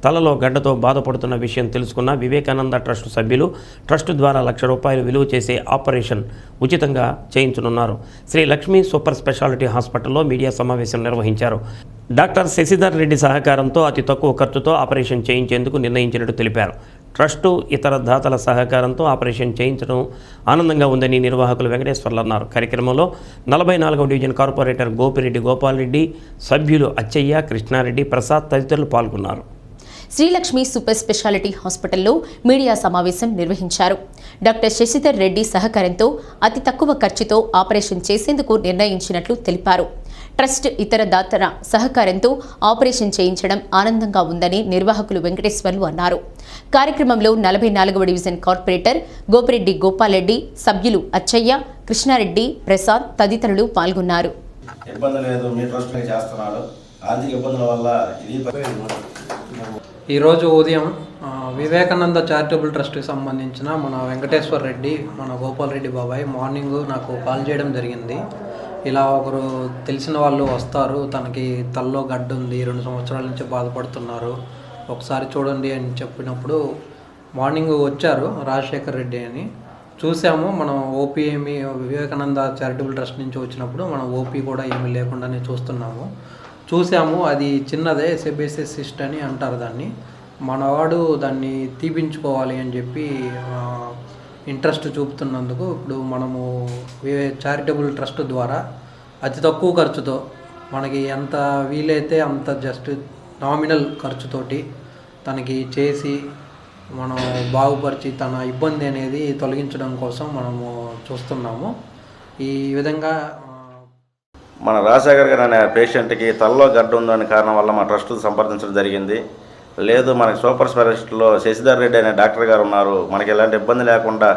తలలో గడ్డతో బాధపడుతున్న విషయం తెలుసుకున్న వివేకానంద ట్రస్ట్ సభ్యులు ట్రస్ట్ ద్వారా ₹1,00,000 విలువ చేసే ఆపరేషన్ ఉచితంగా చేయించనున్నారు. శ్రీ లక్ష్మీ సూపర్ స్పెషాలిటీ హాస్పిటల్లో మీడియా సమావేశం నిర్వహించారు. డాక్టర్ శశిధర్ రెడ్డి సహకారంతో అతి తక్కువ ఖర్చుతో ఆపరేషన్ చేయించేందుకు నిర్ణయించినట్టు తెలిపారు. ట్రస్టు ఇతర దాతల సహకారంతో ఆపరేషన్ చేయించడం ఆనందంగా ఉందని నిర్వాహకులు వెంకటేశ్వర్లు అన్నారు. కార్యక్రమంలో 44వ డివిజన్ కార్పొరేటర్ గోపిరెడ్డి గోపాల్రెడ్డి, సభ్యులు అచ్చయ్య, కృష్ణారెడ్డి, ప్రసాద్ తదితరులు పాల్గొన్నారు. శ్రీలక్ష్మి సూపర్ స్పెషాలిటీ హాస్పిటల్లో మీడియా సమావేశం నిర్వహించారు. డాక్టర్ శశిధర్ రెడ్డి సహకారంతో అతి తక్కువ ఖర్చుతో ఆపరేషన్ చేసేందుకు నిర్ణయించినట్లు తెలిపారు. ట్రస్ట్ ఇతర దాతల సహకారంతో ఆపరేషన్ చేయించడం ఆనందంగా ఉందని నిర్వాహకులు వెంకటేశ్వర్లు అన్నారు. కార్యక్రమంలో 44వ డివిజన్ కార్పొరేటర్ గోపిరెడ్డి గోపాల్రెడ్డి, సభ్యులు అచ్చయ్య, కృష్ణారెడ్డి, ప్రసాద్ తదితరులు పాల్గొన్నారు. ఇబ్బంది లేదు, మీ ట్రస్ట్ చేస్తున్నారు. ఆర్థిక ఇబ్బందుల వల్ల ఈరోజు ఉదయం వివేకానంద చారిటబుల్ ట్రస్ట్కి సంబంధించిన మన వెంకటేశ్వర్ రెడ్డి, మన గోపాల్ రెడ్డి బాబాయ్ మార్నింగ్ నాకు కాల్ చేయడం జరిగింది. ఇలా ఒకరు తెలిసిన వాళ్ళు వస్తారు, తనకి తల్లో గడ్డ ఉంది, 2 సంవత్సరాల నుంచి బాధపడుతున్నారు, ఒకసారి చూడండి అని చెప్పినప్పుడు మార్నింగ్ వచ్చారు రాజశేఖర్ రెడ్డి అని. చూసాము. మనం ఓపీ వివేకానంద చారిటబుల్ ట్రస్ట్ నుంచి వచ్చినప్పుడు మనం ఓపీ కూడా ఏమీ లేకుండానే చూస్తున్నాము. చూసాము. అది చిన్నదే, సెబేసియస్ సిస్ట్ అని అంటారు దాన్ని. మనవాడు దాన్ని తీపించుకోవాలి అని చెప్పి ఇంట్రెస్ట్ చూపుతున్నందుకు ఇప్పుడు మనము చారిటబుల్ ట్రస్ట్ ద్వారా అతి తక్కువ ఖర్చుతో మనకి ఎంత వీలైతే అంత జస్ట్ నామినల్ ఖర్చుతోటి తనకి చేసి మనం బాగుపరిచి తన ఇబ్బంది అనేది తొలగించడం కోసం మనము చూస్తున్నాము. ఈ విధంగా మన రాజశేఖర్ గారు అనే పేషెంట్కి తలలో గడ్డ ఉందనే కారణం వల్ల మా ట్రస్ట్ సంప్రదించడం జరిగింది. లేదు, మనకి సూపర్ స్పెషలిస్ట్లో శశిధర్ రెడ్డి అనే డాక్టర్ గారు ఉన్నారు, మనకి ఎలాంటి ఇబ్బంది లేకుండా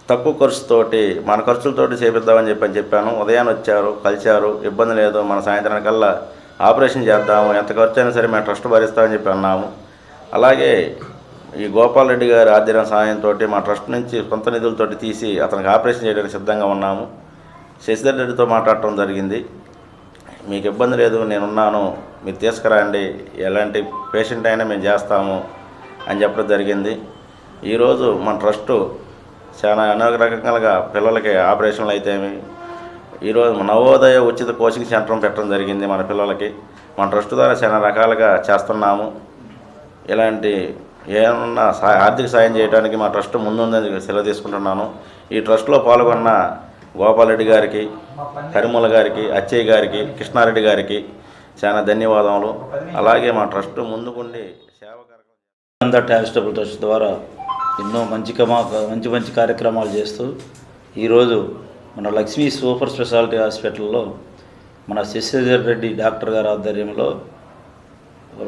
తక్కువ ఖర్చుతోటి మన ఖర్చులతోటి చేపిద్దామని చెప్పాను. ఉదయాన్ని వచ్చారు, కలిశారు, ఇబ్బంది లేదు, మన సాయంత్రానికల్లా ఆపరేషన్ చేద్దాము, ఎంత ఖర్చు అయినా సరే మేము ట్రస్ట్ భరిస్తామని చెప్పి అన్నాము. అలాగే ఈ గోపాల్ రెడ్డి గారి ఆధ్వర్యం సహాయంతో మా ట్రస్ట్ నుంచి సొంత నిధులతోటి తీసి అతనికి ఆపరేషన్ చేయడానికి సిద్ధంగా ఉన్నాము. శశిధర్ రెడ్డితో మాట్లాడటం జరిగింది. మీకు ఇబ్బంది లేదు, నేనున్నాను, మీరు తీసుకురండి, ఎలాంటి పేషెంట్ అయినా మేము చేస్తాము అని చెప్పడం జరిగింది. ఈరోజు మన ట్రస్టు చాలా అనేక రకాలుగా పిల్లలకి ఆపరేషన్లు అయితేమి, ఈరోజు నవోదయ ఉచిత కోచింగ్ సెంటర్ పెట్టడం జరిగింది మన పిల్లలకి. మన ట్రస్ట్ ద్వారా చాలా రకాలుగా చేస్తున్నాము. ఇలాంటి ఏమన్నా ఆర్థిక సాయం చేయడానికి మా ట్రస్ట్ ముందుందని సెలవు తీసుకుంటున్నాను. ఈ ట్రస్ట్లో పాల్గొన్న గోపాల్ రెడ్డి గారికి, కరిమూల గారికి, అచ్చయ్య గారికి, కృష్ణారెడ్డి గారికి చాలా ధన్యవాదములు. అలాగే మా ట్రస్ట్ ముందుకుండి సేవా చారిటబుల్ ట్రస్ట్ ద్వారా ఎన్నో మంచి కార్యక్రమాలు చేస్తూ ఈరోజు మన లక్ష్మీ సూపర్ స్పెషాలిటీ హాస్పిటల్లో మన శశిధర్ రెడ్డి డాక్టర్ గారి ఆధ్వర్యంలో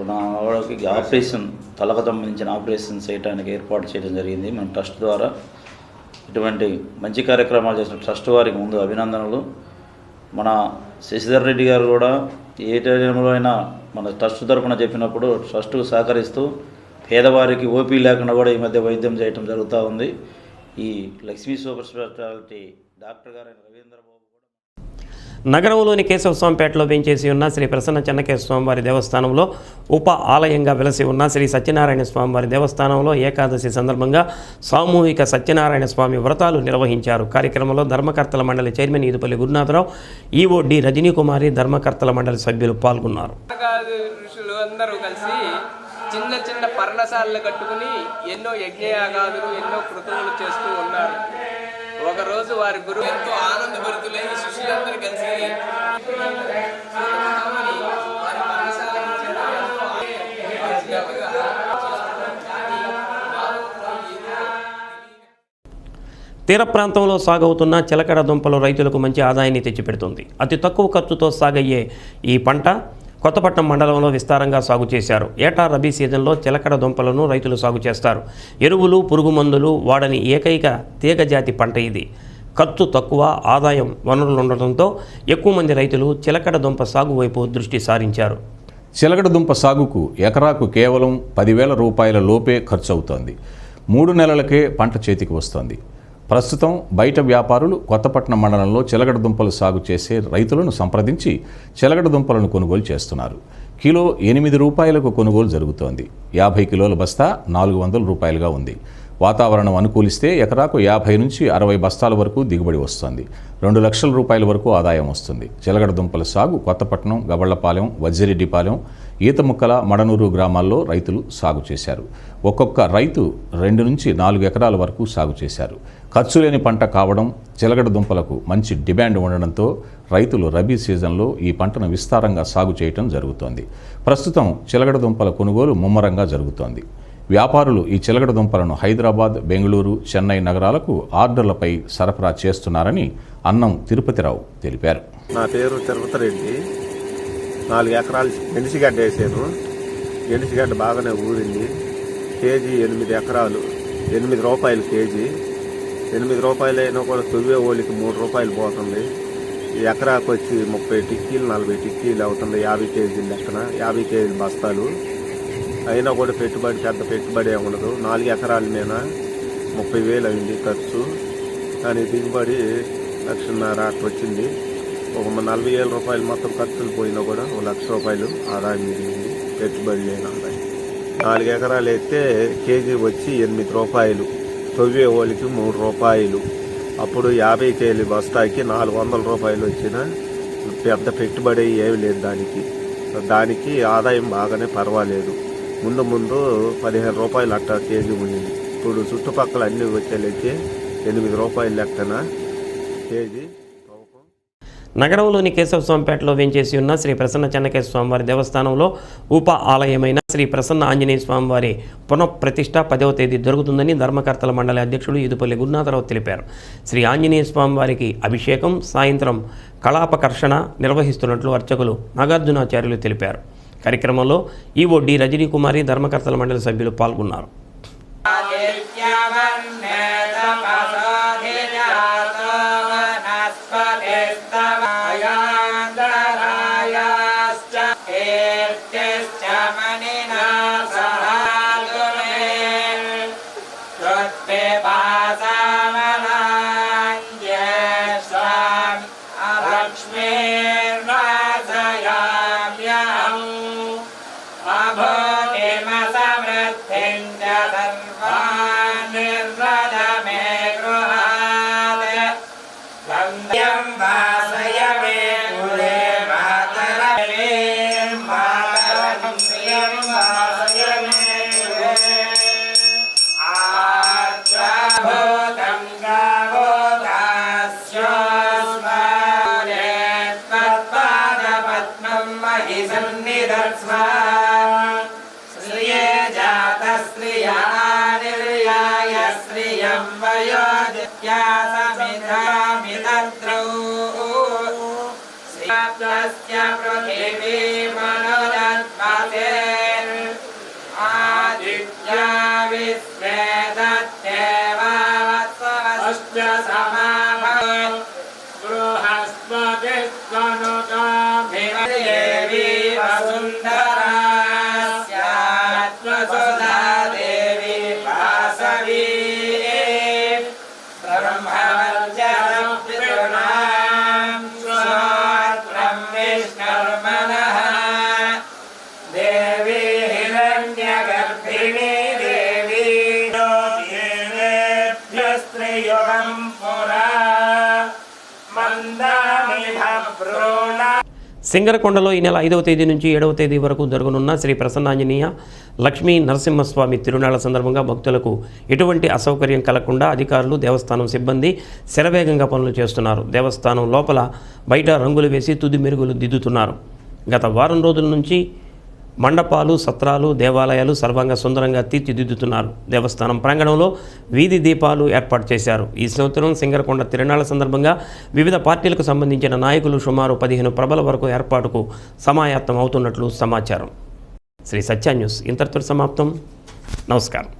నా వాళ్ళకి ఆపరేషన్, తలకు సంబంధించిన ఆపరేషన్ చేయడానికి ఏర్పాటు చేయడం జరిగింది మన ట్రస్ట్ ద్వారా. ఇటువంటి మంచి కార్యక్రమాలు చేసిన ట్రస్ట్ వారికి ముందు అభినందనలు. మన శశిధర్ రెడ్డి గారు కూడా ఏ టైంలో అయినా మన ట్రస్ట్ తరఫున చెప్పినప్పుడు ట్రస్టుకు సహకరిస్తూ పేదవారికి ఓపీ లేకుండా కూడా ఈ మధ్య వైద్యం చేయడం జరుగుతూ ఉంది. ఈ లక్ష్మీ సూపర్ స్పెషాలిటీ డాక్టర్ గారైన రవీంద్ర బాబు నగరంలోని కేశవస్వామిపేటలో వేంచేసి ఉన్న శ్రీ ప్రసన్న చెన్నకేశ్వర స్వామివారి దేవస్థానంలో ఉప ఆలయంగా వెలసి ఉన్న శ్రీ సత్యనారాయణ స్వామివారి దేవస్థానంలో ఏకాదశి సందర్భంగా సామూహిక సత్యనారాయణ స్వామి వ్రతాలు నిర్వహించారు. కార్యక్రమంలో ధర్మకర్తల మండలి chairman Edupalli Gurunatha Rao, EO D Rajani Kumari, ధర్మకర్తల మండలి సభ్యులు పాల్గొన్నారు. ఋషులు అందరూ కలిసి చిన్న చిన్న పర్ణశాలలు కట్టుకుని ఎన్నో యజ్ఞయాగాదులు, ఎన్నో కృతువులు చేస్తూ ఉన్నారు. ఒకరోజు వారి గురువు ఎంతో ఆనందభరితులై శిష్యులందరూ కలిసి తీర ప్రాంతంలో సాగవుతున్న చిలకడ దుంపలు రైతులకు మంచి ఆదాయాన్ని తెచ్చిపెడుతుంది. అతి తక్కువ ఖర్చుతో సాగయ్యే ఈ పంట కొత్తపట్నం మండలంలో విస్తారంగా సాగు చేశారు. ఏటా రబీ సీజన్లో చిలకడ దుంపలను రైతులు సాగు చేస్తారు. ఎరువులు, పురుగు మందులు వాడని ఏకైక తీగజాతి పంట ఇది. ఖర్చు తక్కువ, ఆదాయం వనరులు ఉండటంతో ఎక్కువ మంది రైతులు చిలకడ దుంప సాగు వైపు దృష్టి సారించారు. చిలకడ దుంప సాగుకు ఎకరాకు కేవలం 10,000 రూపాయల లోపే ఖర్చు అవుతోంది. 3 నెలలకే పంట చేతికి వస్తోంది. ప్రస్తుతం బయట వ్యాపారులు కొత్తపట్నం మండలంలో చిలకడ దుంపలు సాగు చేసే రైతులను సంప్రదించి చిలకడ దుంపలను కొనుగోలు చేస్తున్నారు. కిలో 8 రూపాయలకు కొనుగోలు జరుగుతోంది. 50 కిలోల బస్తా 400 రూపాయలుగా ఉంది. వాతావరణం అనుకూలిస్తే ఎకరాకు 50 నుంచి 60 బస్తాల వరకు దిగుబడి వస్తుంది. 2 లక్షల రూపాయల వరకు ఆదాయం వస్తుంది. చిలకడ దుంపల సాగు కొత్తపట్నం, గబళ్లపాలెం, వజ్జిరెడ్డిపాలెం, ఈతముక్కల, మడనూరు గ్రామాల్లో రైతులు సాగు చేశారు. ఒక్కొక్క రైతు 2 నుంచి 4 ఎకరాల వరకు సాగు చేశారు. ఖర్చు లేని పంట కావడం, చిలకడ దుంపలకు మంచి డిమాండ్ ఉండడంతో రైతులు రబీ సీజన్లో ఈ పంటను విస్తారంగా సాగు చేయటం జరుగుతోంది. ప్రస్తుతం చిలకడ దుంపల కొనుగోలు ముమ్మరంగా జరుగుతోంది. వ్యాపారులు ఈ చిలకడ దుంపలను హైదరాబాద్, బెంగళూరు, చెన్నై నగరాలకు ఆర్డర్లపై సరఫరా చేస్తున్నారని అన్నం తిరుపతిరావు తెలిపారు. నా పేరు తిరుపతి రెడ్డి. 4 ఎకరాలు గెలిసిగడ్డ వేసాను. గెలిసిగడ్డ బాగానే ఊరింది. కేజీ 8 ఎకరాలు 8 రూపాయలు కేజీ. 8 రూపాయలు అయినా కూడా తొవ్వే ఓలికి 3 రూపాయలు పోతుంది. ఈ ఎకరాకు వచ్చి 30 టిక్కీలు 40 టిక్కీలు అవుతుంది. 50 కేజీలు లెక్కన 50 కేజీలు బస్తాలు అయినా కూడా పెట్టుబడి పెద్ద పెట్టుబడి ఉండదు. 4 ఎకరాల మీద 30,000 అయింది ఖర్చు. కానీ దిగుబడి 1,50,000 అట్లా వచ్చింది. ఒక 40,000 రూపాయలు మొత్తం ఖర్చులు పోయినా కూడా 1,00,000 రూపాయలు ఆదాయం మిగిలింది. పెట్టుబడి లేని ఆదాయం. 4 ఎకరాలు అయితే కేజీ వచ్చి 8 రూపాయలు, తొవ్వే ఓలికి 3 రూపాయలు. అప్పుడు 50 కేజీ బస్తాకి 400 రూపాయలు వచ్చిన పెద్ద పెట్టుబడి ఏమి లేదు దానికి. దానికి ఆదాయం బాగానే పర్వాలేదు. ముందు 15 రూపాయలు అట్ట కేజీ ఉండింది. ఇప్పుడు చుట్టుపక్కల అన్ని వచ్చేలకి 8 రూపాయలు లెక్కన కేజీ. నగరంలోని కేశవస్వామిపేటలో వేంచేసి ఉన్న శ్రీ ప్రసన్న చెన్నకేశ్వర స్వామివారి దేవస్థానంలో ఉప ఆలయమైన శ్రీ ప్రసన్న ఆంజనేయ స్వామివారి పునఃప్రతిష్ఠ 10వ తేదీ జరుగుతుందని ధర్మకర్తల మండలి అధ్యక్షుడు ఇదుపల్లి గురునాథరావు తెలిపారు. శ్రీ ఆంజనేయ స్వామివారికి అభిషేకం సాయంత్రం కళాపకర్షణ నిర్వహిస్తున్నట్లు అర్చకులు నాగార్జునాచార్యులు తెలిపారు. కార్యక్రమంలో ఈవో డి రజనీ కుమారి ధర్మకర్తల మండలి సభ్యులు పాల్గొన్నారు. సింగరకొండలో ఈ నెల 5వ తేదీ నుంచి 7వ తేదీ వరకు జరగనున్న శ్రీ ప్రసన్నాంజనేయ లక్ష్మీ నరసింహస్వామి తిరునాళ్ల సందర్భంగా భక్తులకు ఎటువంటి అసౌకర్యం కలగకుండా అధికారులు దేవస్థానం సిబ్బంది శరవేగంగా పనులు చేస్తున్నారు. దేవస్థానం లోపల బయట రంగులు వేసి తుది మెరుగులు దిద్దుతున్నారు. గత వారం రోజుల నుంచి మండపాలు, సత్రాలు, దేవాలయాలు సర్వంగా సుందరంగా తీర్చిదిద్దుతున్నారు. దేవస్థానం ప్రాంగణంలో వీధి దీపాలు ఏర్పాటు చేశారు. ఈ సంవత్సరం సింగరకొండ తిరునాళ్ల సందర్భంగా వివిధ పార్టీలకు సంబంధించిన నాయకులు సుమారు 15 ప్రభల వరకు ఏర్పాటుకు సమాయత్తం అవుతున్నట్లు సమాచారం. శ్రీ సత్య న్యూస్ ఇంతటితో సమాప్తం. నమస్కారం.